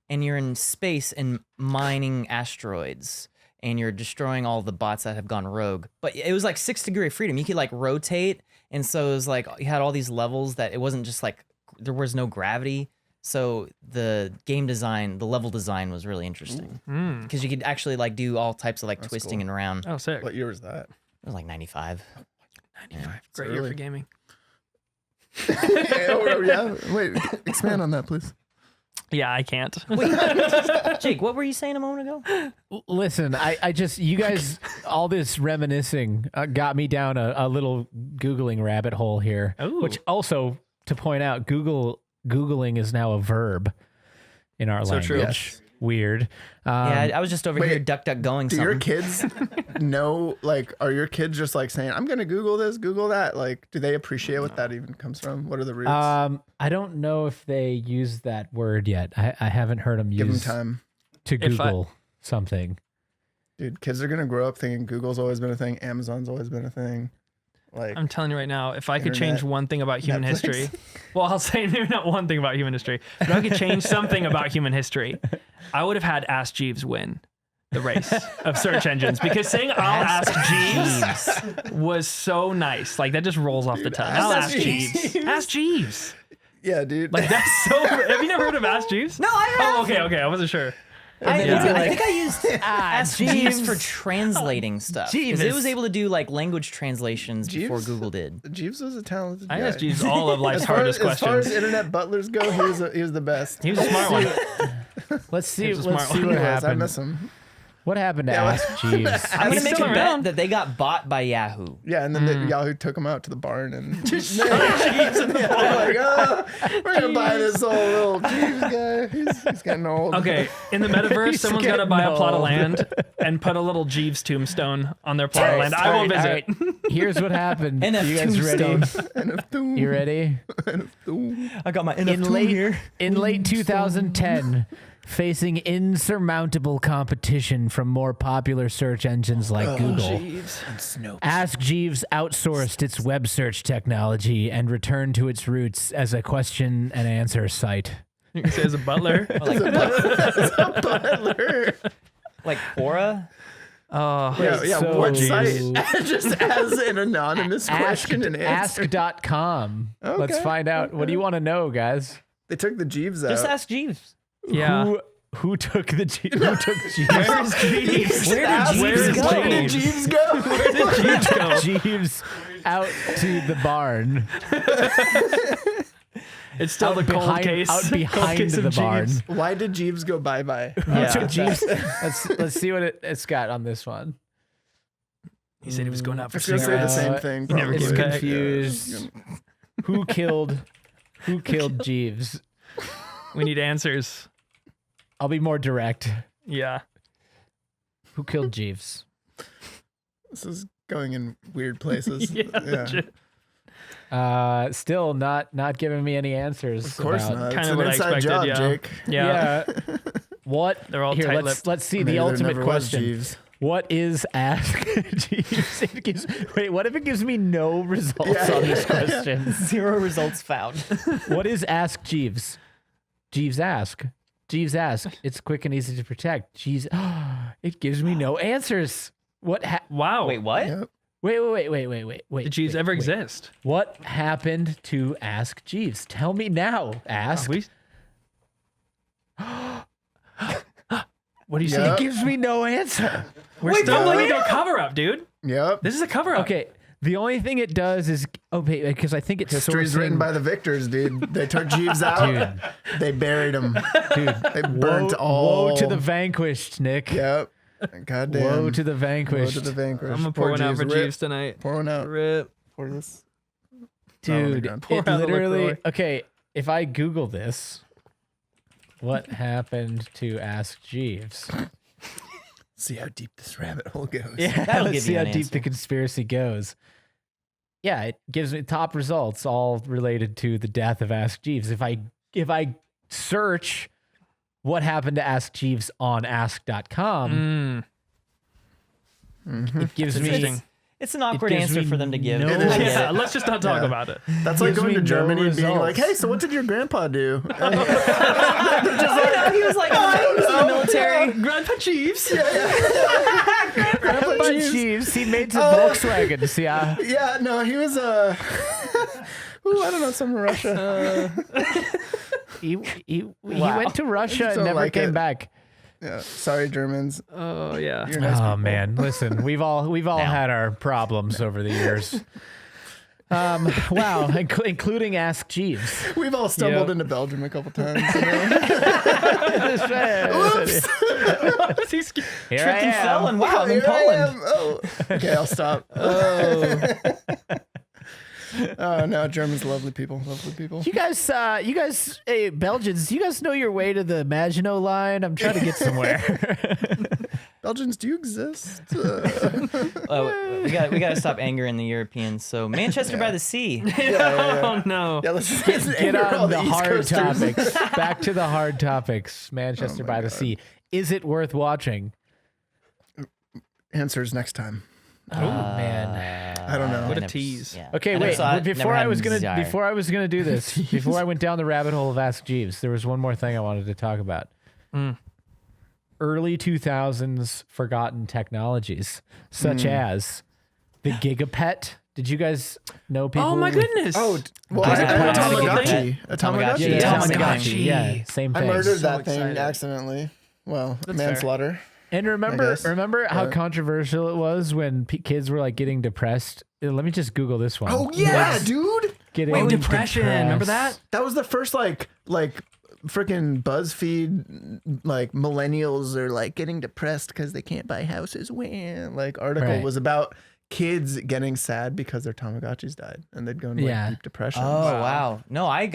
D: and you're in space and mining asteroids, and you're destroying all the bots that have gone rogue. But it was like 6 Degree of Freedom. You could like rotate, and so it was like you had all these levels that it wasn't just like there was no gravity. So the game design, the level design was really interesting
C: Mm.
D: because you could actually like do all types of like
B: That's
D: twisting
B: cool.
D: and around.
C: Oh, sick.
B: What year was that?
D: It was like 95.
C: 95.
B: it's
C: Great year
B: early.
C: for gaming.
B: Yeah. Wait, expand on that, please.
C: Yeah, I can't.
D: Jake, what were you saying a moment ago?
A: Listen, I just, you guys, all this reminiscing got me down a little Googling rabbit hole here,
C: Ooh.
A: which also, to point out, Googling is now a verb in our
C: So
A: language,
C: true.
B: Yes.
A: weird.
D: Yeah, I was just over here duck going
B: Do
D: something.
B: your kids know, like, are your kids just like saying, I'm going to Google this, Google that? Like, do they appreciate what that even comes from? What are the roots?
A: I don't know if they use that word yet. I haven't heard them
B: Give them
A: use
B: time.
A: to Google something.
B: Dude, kids are going to grow up thinking Google's always been a thing. Amazon's always been a thing. Like,
C: I'm telling you right now, if I could
B: Internet,
C: change one thing about human
B: Netflix.
C: history, well, I'll say maybe not one thing about human history, but if I could change something about human history, I would have had Ask Jeeves win the race of search engines, because saying I'll ask Jeeves was so nice. Like, that just rolls off the tongue. I'll ask Jeeves. Ask Jeeves.
B: yeah, dude.
C: Like, that's so. Have you never heard of Ask Jeeves?
D: No, I have.
C: Oh, okay. I wasn't sure.
D: I
C: Yeah.
D: think I used Ask Jeeves
A: Jeeves.
D: for translating stuff. Because it was able to do like language translations before
B: Jeeves?
D: Google did.
B: Jeeves was a talented
C: I
B: guy.
C: asked Jeeves all of life's
B: As far
C: hardest
B: as
C: questions.
B: internet butlers go, he was the best.
C: He was a smart one.
A: Let's see.
C: Here's a
A: Let's
C: smart
A: see
C: one.
A: what
B: He was. I
A: happened.
B: miss him.
A: What happened to
B: Yeah,
A: Ask Jeeves?
D: I'm
C: He's
D: gonna make
C: still
D: a
C: around.
D: bet that they got bought by Yahoo.
B: Yeah, and then Yahoo took him out to the barn and Jeeves like, oh, we're gonna buy this old little Jeeves guy. He's getting old.
C: Okay, in the metaverse,
A: He's
C: someone's got to
A: getting
C: buy a plot of
A: old.
C: land and put a little Jeeves tombstone on their plot of land. I will visit.
A: All right. Here's what happened.
D: NF
A: You guys ready?
D: tombstone.
B: And a thumb,
A: You ready?
B: and a thumb.
D: I got my
A: In late 2010, facing insurmountable competition from more popular search engines like Google, Ask Jeeves outsourced its web search technology and returned to its roots as a question and answer site.
C: You can say as a butler.
B: Butler.
D: Like Quora.
C: Oh,
B: Yeah,
A: So-
B: what site? Just as an anonymous question and answer.
A: Ask.com. Let's
B: Okay,
A: find out. What do you want to know, guys?
B: They took the Jeeves out.
D: Just ask Jeeves.
C: yeah.
A: Who took the Jeeves? Who took Jeeves?
C: Where's Jeeves?
D: Where did
C: Where
D: Jeeves
C: is
D: go?
B: Where did Jeeves go?
C: Where did Jeeves go?
A: Jeeves out to the barn.
C: It's still the cold case.
A: Out
C: cold
A: behind
C: case
A: the
C: of
A: barn.
C: Jeeves.
B: Why did Jeeves go bye-bye?
C: Yeah.
A: Took Jeeves. Let's see what it's got on this one.
C: He said he was going out for
B: I was gonna say the
C: cigarettes.
B: same thing.
C: He never
B: probably.
A: It's
C: came back.
A: confused. Who killed Jeeves?
C: We need answers.
A: I'll be more direct.
C: Yeah.
A: Who killed Jeeves?
B: This is going in weird places.
C: Yeah, legit.
A: Still not giving me any answers.
B: Of course
A: about-
B: not.
C: Kinda
B: It's an
C: what I
B: inside
C: expected,
B: job,
C: yeah.
B: Jake.
C: Yeah.
A: What?
C: They're all
A: Here,
C: tight-lipped.
A: let's see
B: Maybe
A: the
B: there
A: ultimate
B: never was
A: question.
B: Jeeves.
A: What is Ask Jeeves? Wait, what if it gives me no results on this question?
D: 0 results found.
A: What is Ask Jeeves? Jeeves Ask. Jeeves Ask. It's quick and easy to protect. Jeeves. It gives me no answers. What?
C: Wow.
D: Wait, what?
B: Yep.
A: Wait.
C: Did Jeeves ever exist?
A: What happened to Ask Jeeves? Tell me now. Ask.
C: What do you say?
B: Yep.
A: It gives me no answer.
C: We're stumbling into a cover up, dude.
B: Yep.
C: This is a cover up.
A: Okay. The only thing it does is because I think it's
B: History's
A: sourcing-
B: written by the victors, dude. They took Jeeves out.
A: Dude.
B: They buried him.
A: Dude.
B: They burnt
A: Woe to the vanquished, Nick.
B: Yep. Goddamn.
A: Woe to the
B: Woe
A: vanquished.
B: to the vanquished.
C: I'm gonna
B: Poor
C: pour one out for
B: Rip.
C: Jeeves tonight.
B: Pour one out.
C: Rip.
B: Pour this.
A: Dude,
B: Oh my God.
C: Pour
A: it
C: out the
A: literally.
C: LaCroix.
A: Okay, if I Google this, what happened to Ask Jeeves?
B: See how deep this rabbit hole goes.
A: Yeah,
D: That'll
A: let's
D: give
A: see
D: you
A: how
D: an
A: deep
D: answer.
A: the conspiracy goes. Yeah, it gives me top results, all related to the death of Ask Jeeves. If I search what happened to Ask Jeeves on Ask.com, it gives me.
C: Interesting.
D: It's an awkward
A: gives
D: answer
A: me
D: for them to give.
A: no-
D: I get
C: Yeah,
D: it.
C: let's just not talk
B: Yeah.
C: about it.
B: That's like
A: Gives
B: going
A: me
B: to Germany
A: no
B: and being like,
A: results.
B: hey, so what did your grandpa do?
D: I know, he was like, he was in the military.
C: Grandpa Jeeves.
A: Grandpa Jeeves, he made some Volkswagens, yeah.
B: Yeah, no, he was I don't know, some Russia.
A: He
D: Wow.
A: went to Russia and
B: don't
A: never
B: like
A: came
B: it.
A: back.
B: Yeah, sorry, Germans.
C: Oh yeah.
B: You're nice
A: Oh
B: people.
A: man, listen, we've all had our problems over the years. Wow, including Ask Jeeves.
B: We've all stumbled
C: Yeah.
B: into Belgium a couple times. You know?
C: He's
A: Here
D: Tripped
A: I
D: and fell,
A: am.
D: and wow, I'm in
B: Here I
D: Poland.
B: am. Oh. Okay, I'll stop. Oh no, Germans, lovely people, lovely people.
A: You guys, hey, Belgians, you guys know your way to the Maginot Line? I'm trying to get somewhere.
B: Belgians, do you exist?
D: We got to stop angering the Europeans. So Manchester by the Sea.
C: Oh no.
B: Yeah, let's just
A: Get on the
B: East
A: hard
B: Coasters.
A: topics. Back to the hard topics. Manchester by the Sea. Is it worth watching?
B: Answers next time.
A: Oh man.
B: I don't know.
C: What a
D: never-
C: tease.
D: yeah.
A: Okay,
D: I never
A: wait.
D: saw it,
A: Before
D: never
A: I
D: had
A: was
D: the desire.
A: gonna do this, before I went down the rabbit hole of Ask Jeeves, there was one more thing I wanted to talk about. Early 2000s forgotten technologies, such as the Gigapet. Did you guys know people?
C: Oh my goodness.
B: Oh, well,
D: Is it
B: a
D: called
B: Tamagotchi. A
D: Tamagotchi?
B: Tamagotchi.
A: Yeah,
C: Tamagotchi.
A: Yeah, same
B: I
A: thing.
B: murdered
C: So
B: that thing
C: excited.
B: accidentally. Well,
C: That's
B: manslaughter.
A: And
B: I
A: remember
B: guess.
A: how
B: But-
A: controversial it was when kids were like getting depressed. Let me just Google this one.
B: Oh yeah, dude.
A: Getting
C: Wait, depression. Remember that?
B: That was the first like freaking BuzzFeed like millennials are like getting depressed because they can't buy houses. When like article
A: Right.
B: was about kids getting sad because their Tamagotchis died and they'd go into
A: Yeah.
B: like deep depression.
D: Oh wow. No, I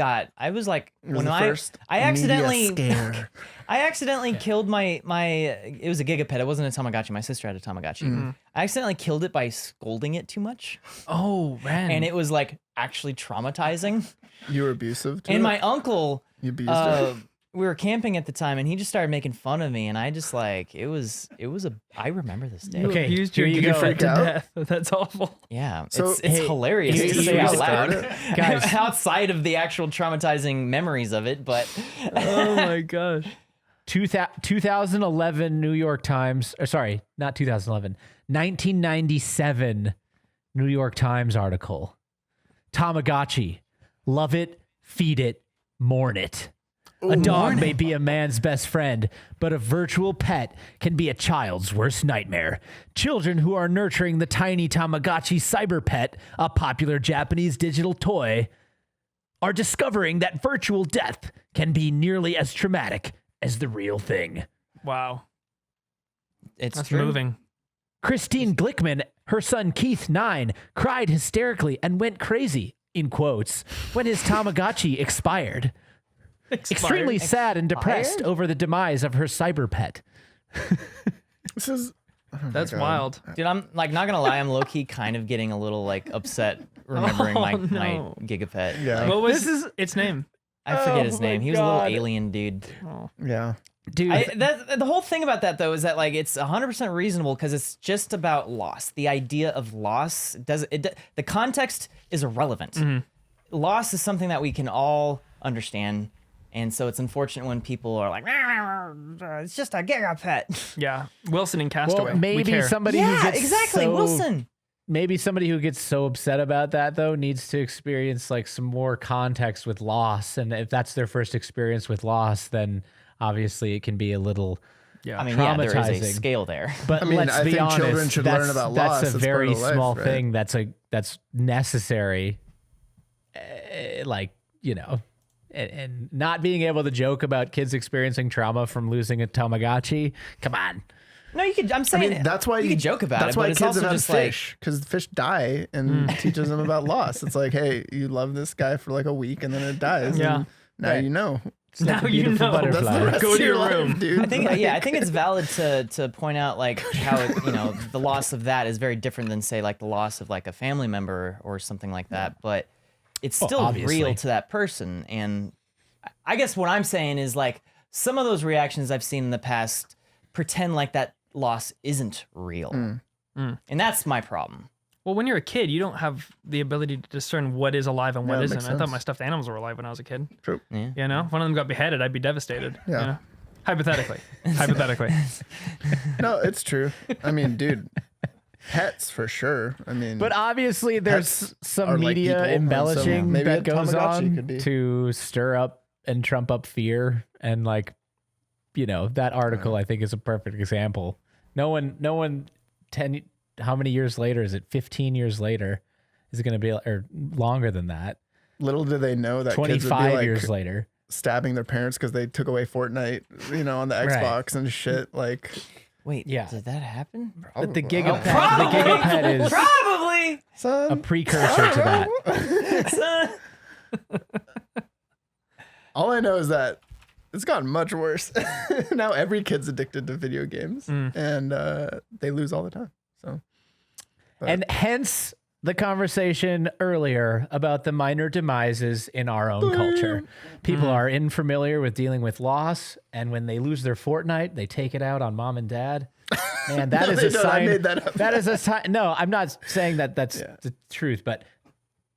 D: was like
B: It was
D: when
B: the first
D: I
B: media
D: accidentally
B: scare.
D: I accidentally killed my it was a Gigapet. It wasn't a Tamagotchi. My sister had a Tamagotchi. I accidentally killed it by scolding it too much.
C: Oh man.
D: And it was like actually traumatizing.
B: You were abusive to
D: And
B: it?
D: my uncle
B: You abused it.
D: we were camping at the time and he just started making fun of me and I just like it was I remember this day.
C: you
A: Okay,
C: abused
A: here
C: your
A: you go.
C: Giga to
B: Out?
C: death. That's awful.
D: Yeah.
B: So,
D: it's
A: hey,
D: hilarious
A: you-
D: to
A: you
D: say out
B: start
D: loud.
B: it?
A: Guys.
D: Outside of the actual traumatizing memories of it, but
C: Oh my gosh.
A: 2011 New York Times, or sorry, not 2011, 1997 New York Times article. Tamagotchi, love it, feed it, mourn it. A dog may be a man's best friend, but a virtual pet can be a child's worst nightmare. Children who are nurturing the tiny Tamagotchi cyber pet, a popular Japanese digital toy, are discovering that virtual death can be nearly as traumatic as the real thing.
C: Wow.
D: it's
C: That's
D: true.
C: moving.
A: Christine Glickman, her son Keith, 9, cried hysterically and went crazy, in quotes, when his Tamagotchi expired. Extremely sad and depressed
D: Expired?
A: over the demise of her cyber pet.
B: This is
C: That's
B: God.
C: wild.
D: Dude, I'm like not gonna lie, I'm low key kind of getting a little like upset remembering my
C: no.
D: Gigapet.
B: Yeah.
D: Like,
C: What was its name?
D: I forget his
A: my
D: name. He was a little
A: God.
D: alien dude.
B: Yeah.
A: Dude,
D: The whole thing about that though is that like it's 100% reasonable because it's just about loss. The idea of loss the context is irrelevant. Loss is something that we can all understand, and so it's unfortunate when people are like, "It's just a Gigapet."
C: Yeah. Wilson and Castaway.
A: well,
C: We
A: maybe
C: care.
A: somebody who
D: Yeah,
A: gets
D: exactly,
A: so,
D: Wilson.
A: Maybe somebody who gets so upset about that though needs to experience like some more context with loss, and if that's their first experience with loss, then obviously it can be a little.
C: Yeah.
D: I mean, yeah, there is a
A: Traumatizing.
D: scale there.
A: But
B: I mean,
A: let's
B: I
A: be
B: think
A: honest,
B: children should learn about loss.
A: That's a
B: It's part
A: very
B: of life,
A: small
B: right?
A: thing. That's necessary. Like and not being able to joke about kids experiencing trauma from losing a Tamagotchi. Come on.
D: No, you could. I'm
B: I
D: saying
B: mean, that's why
D: you could joke about
B: that's
D: it,
B: why
D: but it's
B: kids
D: also
B: have had
D: just like
B: fish because fish die and teaches them about loss. It's like, hey, you love this guy for like a week and then it dies.
C: Yeah.
B: And now
A: Right.
B: you know.
A: It's like
C: Now
A: a
C: you
A: beautiful
C: know.
B: That's
A: butterfly.
B: the rest
C: Go
B: of
C: to
B: your
C: your
B: life,
C: room.
B: dude.
D: I think I think it's valid to point out like how the loss of that is very different than say like the loss of like a family member or something like that, but it's still
A: obviously.
D: real to that person. And I guess what I'm saying is like some of those reactions I've seen in the past pretend like that loss isn't real, and that's my problem.
C: Well, when you're a kid, you don't have the ability to discern what is alive and what
B: Yeah, that
C: isn't.
B: makes
C: I thought
B: sense.
C: my stuffed animals were alive when I was a kid.
B: True.
D: Yeah.
C: You know, if one of them got beheaded, I'd be devastated.
B: Yeah.
C: You know? Hypothetically. Hypothetically.
B: No, it's true. I mean, dude, pets for sure. I mean,
A: But obviously, there's
B: Pets
A: some
B: are like
A: media
B: people, and so
A: embellishing
B: maybe
A: that
B: a
A: goes
B: Tamagotchi
A: on
B: could be.
A: to stir up and trump up fear, and like, that article I think is a perfect example. No one, how many years later is it? 15 years later, is it going to be, or longer than that?
B: little do they know that kids would be
A: 25
B: like
A: years later.
B: stabbing their parents because they took away Fortnite, on the Xbox and shit. Like,
D: Wait,
A: Yeah.
D: did that happen?
A: But the
B: Probably.
A: Gigapet is
D: Probably. Really?
B: Son,
A: a precursor to that.
D: Son.
B: all I know is that it's gotten much worse. Now every kid's addicted to video games, and they lose all the time. So,
A: And hence the conversation earlier about the minor demises in our own culture. People are unfamiliar with dealing with loss, and when they lose their Fortnite, they take it out on mom and dad. And that
B: No,
A: is
B: they
A: a
B: don't. I
A: sign.
B: made that up.
A: That is a sign. No, I'm not saying that that's the truth, but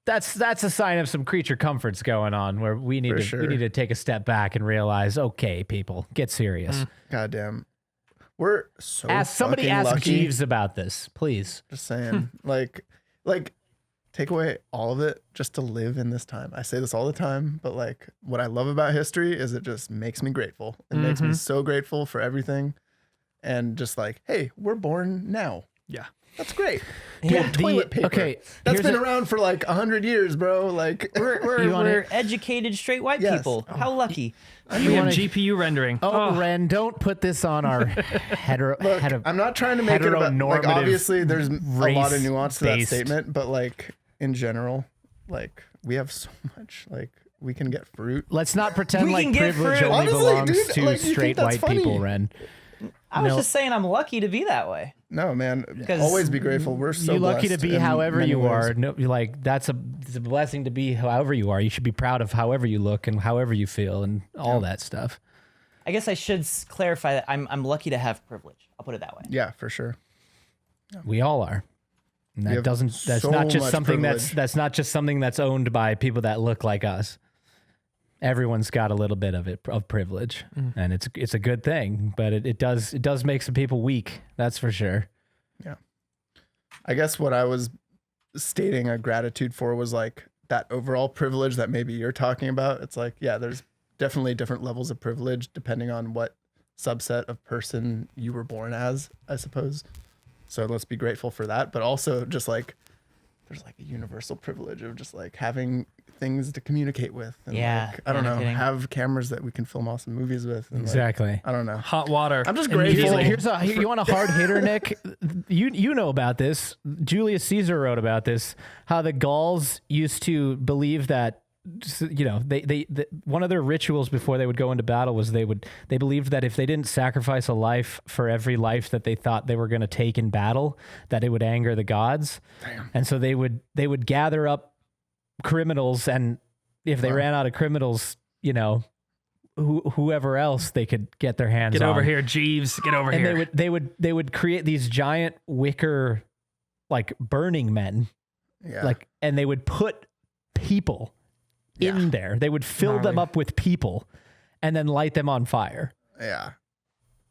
A: that's a sign of some creature comforts going on where we need we need to take a step back and realize, okay, people, get serious.
B: goddamn, we're so
A: Somebody
B: fucking
A: ask
B: lucky.
A: Jeeves about this, please.
B: Just saying, like, take away all of it just to live in this time. I say this all the time, but like, what I love about history is it just makes me grateful. It makes me so grateful for everything, and just like, hey, we're born now.
C: Yeah.
B: That's great.
A: Yeah,
B: Toilet paper.
A: okay,
B: That's
A: here's
B: been around for like 100 years, bro. Like,
D: We're educated straight white
B: Yes.
D: people. How lucky.
C: We have GPU rendering.
A: Oh, Wren, don't put this on our
B: I'm not trying to make it about, like,
A: heteronormative
B: obviously there's a lot of nuance to that
A: race-based.
B: statement, but like in general, like we have so much, like we can get fruit.
A: Let's not pretend
D: We
A: like
D: can get
A: privilege
D: fruit.
A: only
B: Honestly,
A: belongs
B: dude,
A: to
B: like, you think
A: straight
B: that's
A: white
B: funny?
A: people, Ren.
D: I was
A: No.
D: just saying I'm lucky to be that way.
B: No, man,
D: 'Cause
B: always be grateful. We're so
A: You're lucky to
B: blessed
A: be
B: in
A: however
B: many
A: you
B: ways.
A: are. No, like it's a blessing to be however you are. You should be proud of however you look and however you feel and all that stuff.
D: I guess I should clarify that I'm lucky to have privilege. I'll put it that way.
B: Yeah, for sure.
A: We all are. And that
B: have
A: doesn't. That's
B: so
A: not just
B: much
A: something
B: privilege.
A: that's not just something that's owned by people that look like us. Everyone's got a little bit of privilege, and it's a good thing. But it does make some people weak. That's for sure.
B: Yeah. I guess what I was stating a gratitude for was like that overall privilege that maybe you're talking about. It's like, yeah, there's definitely different levels of privilege depending on what subset of person you were born as, I suppose. So let's be grateful for that. But also just like, there's like a universal privilege of just like having things to communicate with. And
D: Yeah,
B: like, I don't
D: yeah, no
B: know,
D: kidding.
B: have cameras that we can film awesome movies with. And like,
A: Exactly.
B: I don't know.
C: Hot water.
B: I'm just
C: and
B: grateful.
C: diesel.
A: You want a hard hitter, Nick? You know about this. Julius Caesar wrote about this. How the Gauls used to believe that, you know, they one of their rituals before they would go into battle was they believed that if they didn't sacrifice a life for every life that they thought they were going to take in battle, that it would anger the gods.
B: Damn.
A: And so they would gather up criminals, and if they ran out of criminals, you know, whoever else they could get their hands
C: Get
A: on.
C: over here, Jeeves. Get over
A: And
C: here.
A: they would create these giant wicker, like burning men,
B: Yeah.
A: like, and they would put people in there. They would fill them up with people, and then light them on fire.
B: Yeah.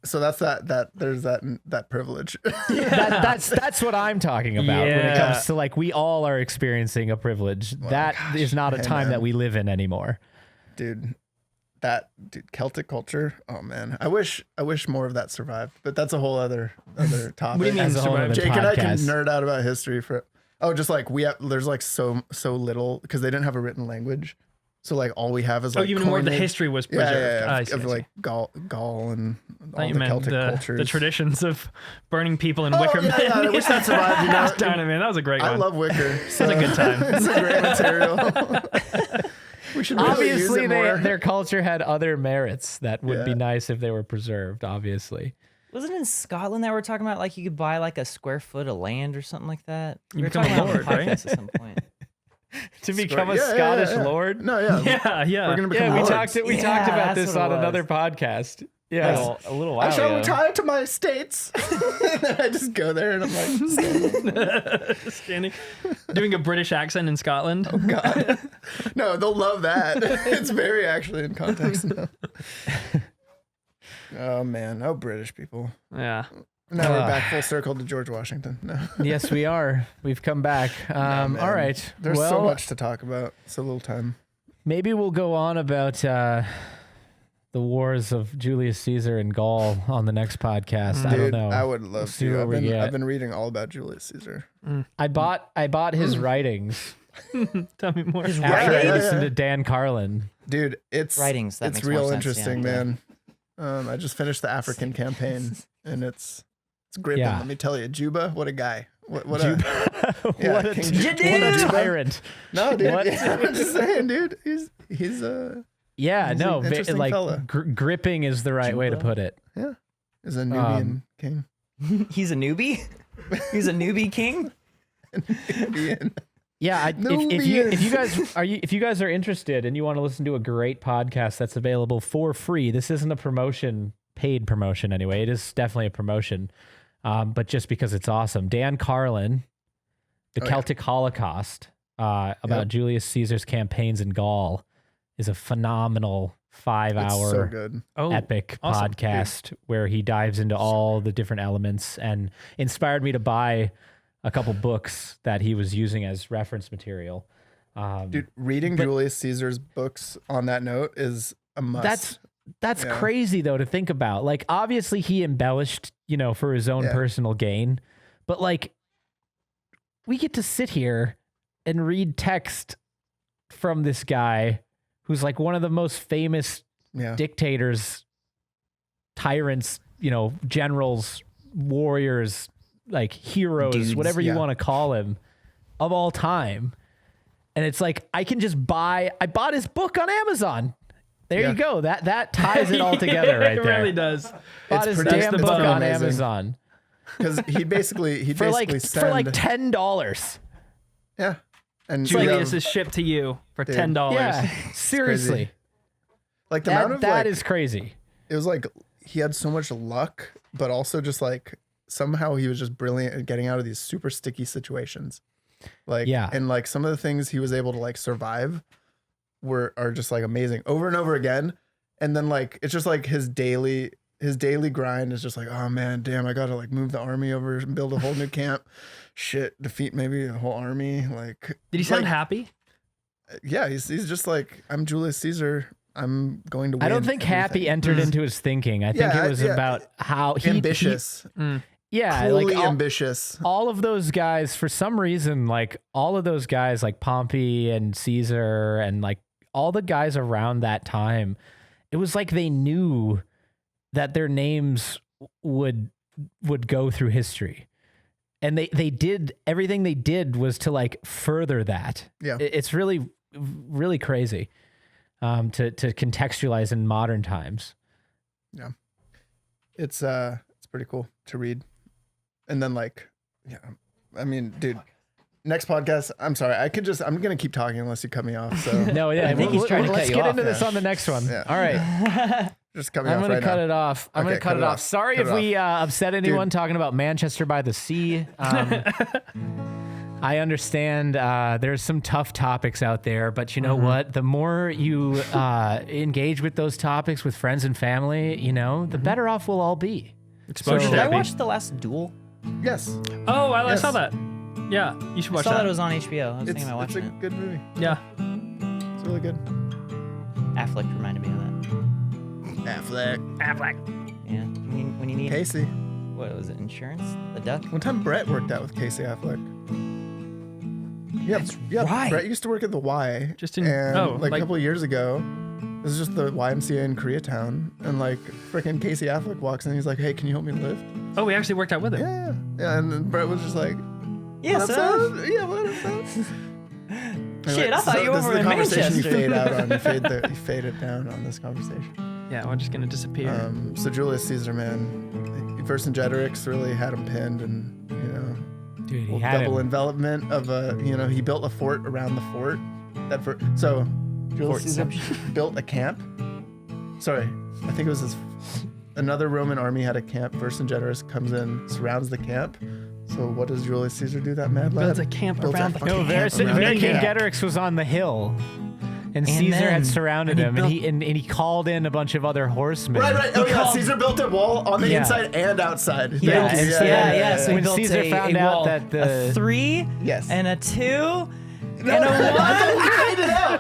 B: So that's that there's that privilege.
A: That's what I'm talking about when it
C: Yeah.
A: comes to like we all are experiencing a privilege. That is not a
B: Hey,
A: time
B: man.
A: that we live in anymore.
B: Dude, Celtic culture. Oh man. I wish more of that survived. But that's a whole other topic.
C: What do you mean
A: As a whole
C: survive?
A: other
B: Jake and I can
A: podcast.
B: nerd out about history for just like there's like so little because they didn't have a written language. So like all we have is like
C: even more of the
B: coinage.
C: history was preserved.
B: Yeah,
C: I see,
B: of
C: I see.
B: like Gaul and
C: I thought
B: all
C: you
B: the
C: meant
B: Celtic cultures.
C: the traditions of burning people in wicker men.
B: I wish that survived. You know?
C: Darn it, man. That was a great one.
B: I love wicker. So
C: That's a good time.
B: it's a great material. We should really use
A: Obviously,
B: it more.
A: their culture had other merits that would be
B: Yeah.
A: nice if they were preserved. Obviously,
D: Wasn't it in Scotland that we're talking about like you could buy like a square foot of land or something like that? We were
C: become
D: talking
C: a
D: about it on the
C: lord, right?
D: podcast at some point.
A: to become a
B: Yeah, yeah,
A: Scottish
B: yeah.
A: lord.
B: No, yeah.
C: Yeah.
B: We're gonna become
A: Yeah, we
B: lords.
A: talked about
D: Yeah,
A: this
D: that's what
A: on
D: it was.
A: another podcast. Yeah, a little while
B: I shall
A: ago.
B: retire to my estates. And then I just go there and I'm like, standing.
C: Standing, doing a British accent in Scotland.
B: God. No, they'll love that. It's very actually in context now. Oh man, British people.
C: Yeah.
B: Now we're back full circle to George Washington. No.
A: Yes, we are. We've come back. All
B: Man,
A: right.
B: There's
A: well,
B: so much to talk about. So little time.
A: maybe we'll go on about the wars of Julius Caesar and Gaul on the next podcast. I don't
B: Dude,
A: know.
B: I would love
A: see
B: to.
A: what we get.
B: I've been reading all about Julius Caesar.
A: I bought his writings
C: Tell me more.
A: after
B: Yeah,
A: I
B: yeah,
A: listened
B: yeah.
A: to Dan Carlin.
B: Dude, it's
D: Writings, that
B: it's
D: makes more
B: real
D: sense,
B: interesting,
D: yeah.
B: man. I just finished the African campaign and it's a great
A: Yeah.
B: one. Let me tell you, Juba, what a guy. What a
A: What a tyrant.
B: No, dude. I'm just saying, dude. He's
A: Yeah,
B: He's
A: no,
B: an interesting fella.
A: gripping is the right way to put it.
B: yeah. He's a Nubian king.
D: He's a newbie. He's a newbie king.
B: Nubian.
A: Yeah, if you guys are interested and you want to listen to a great podcast that's available for free, this isn't a promotion, paid promotion anyway. It is definitely a promotion, but just because it's awesome. Dan Carlin, The Celtic Holocaust, about Julius Caesar's campaigns in Gaul, is a phenomenal 5-hour epic podcast where he dives into all the different elements and inspired me to buy a couple books that he was using as reference material.
B: Dude, reading Julius Caesar's books on that note is a must.
A: That's crazy though to think about. Like, obviously he embellished, for his own personal gain, but like we get to sit here and read text from this guy who's like one of the most famous dictators, tyrants, generals, warriors, like heroes, dudes, whatever you want to call him, of all time. And it's like, I bought his book on Amazon. There you go. That ties it all together right there.
C: It really does.
A: Bought his damn book on Amazon.
B: Because he'd basically
A: for like $10.
B: Yeah. And
C: Julius is shipped to you for $10.
A: Yeah, seriously.
B: Like the amount of
A: that is crazy.
B: It was like he had so much luck, but also just like somehow he was just brilliant at getting out of these super sticky situations. Like, and like some of the things he was able to like survive are just like amazing over and over again. And then like, it's just like his daily grind is just like, oh man, damn, I got to like move the army over and build a whole new camp. Shit, defeat maybe a whole army. Like,
C: did he sound happy?
B: Yeah. He's just like, I'm Julius Caesar. I'm going to win.
A: I don't think happy entered into his thinking. I think it was about how
B: ambitious.
A: Yeah,
B: coolly
A: like
B: ambitious.
A: All of those guys, for some reason, like all of those guys, like Pompey and Caesar, and like all the guys around that time, it was like they knew that their names would go through history, and they did everything they did was to like further that.
B: Yeah,
A: it's really, really crazy to contextualize in modern times.
B: Yeah, it's pretty cool to read. And then like, I mean, dude, next podcast, I'm sorry, I'm going to keep talking unless you cut me off. So
A: no, yeah,
D: I think he's trying to cut you off.
A: Let's get into this on the next one.
B: Yeah.
A: All right.
B: Just cut me off.
A: I'm going to cut it off. I'm going to cut it off. Sorry if we upset anyone talking about Manchester by the Sea. I understand there's some tough topics out there, but you know what? The more you engage with those topics with friends and family, the better off we'll all be.
C: Exposure.
D: Did I watch The Last Duel?
B: Yes.
C: Oh, I saw that. Yeah, you should watch that.
D: I saw that it was on HBO. I was thinking about watching it.
B: It's a good movie.
C: Yeah.
B: It's really good.
D: Affleck reminded me of that.
B: Affleck.
D: Yeah. When you need
B: Casey.
D: What was it? Insurance? The duck?
B: One time Brett worked out with Casey Affleck. Yeah,
D: right.
B: Brett used to work at the Y.
C: Just in
B: a couple of years ago. This is just the YMCA in Koreatown, and like freaking Casey Affleck walks in. He's like, "Hey, can you help me lift?"
C: Oh, we actually worked out with him.
B: Yeah. And then Brett was just like,
D: "Yes,
B: sir. Yeah, what up,
D: Shit, I thought you were in Manchester.
B: You fade out on. You fade it down on this conversation.
C: Yeah, we're just gonna disappear.
B: So Julius Caesar, man, Vercingetorix really had him pinned, and
A: dude, he had
B: double
A: him.
B: envelopment of he built a fort around the fort. So Julius Caesar built a camp. Sorry, I think it was another Roman army had a camp. Vercingetorix comes in, surrounds the camp. So what does Julius Caesar do? That mad lad
C: builds a camp around the camp.
A: No, Vercingetorix was on the hill, and Caesar had surrounded him, and he called in a bunch of other horsemen.
B: Right. Oh yeah, Caesar built a wall on the inside and outside.
D: Yeah. So
A: when
D: he built
A: Caesar found out that
D: a 3
B: yes
D: and a 2 and a 1.
B: I faded out.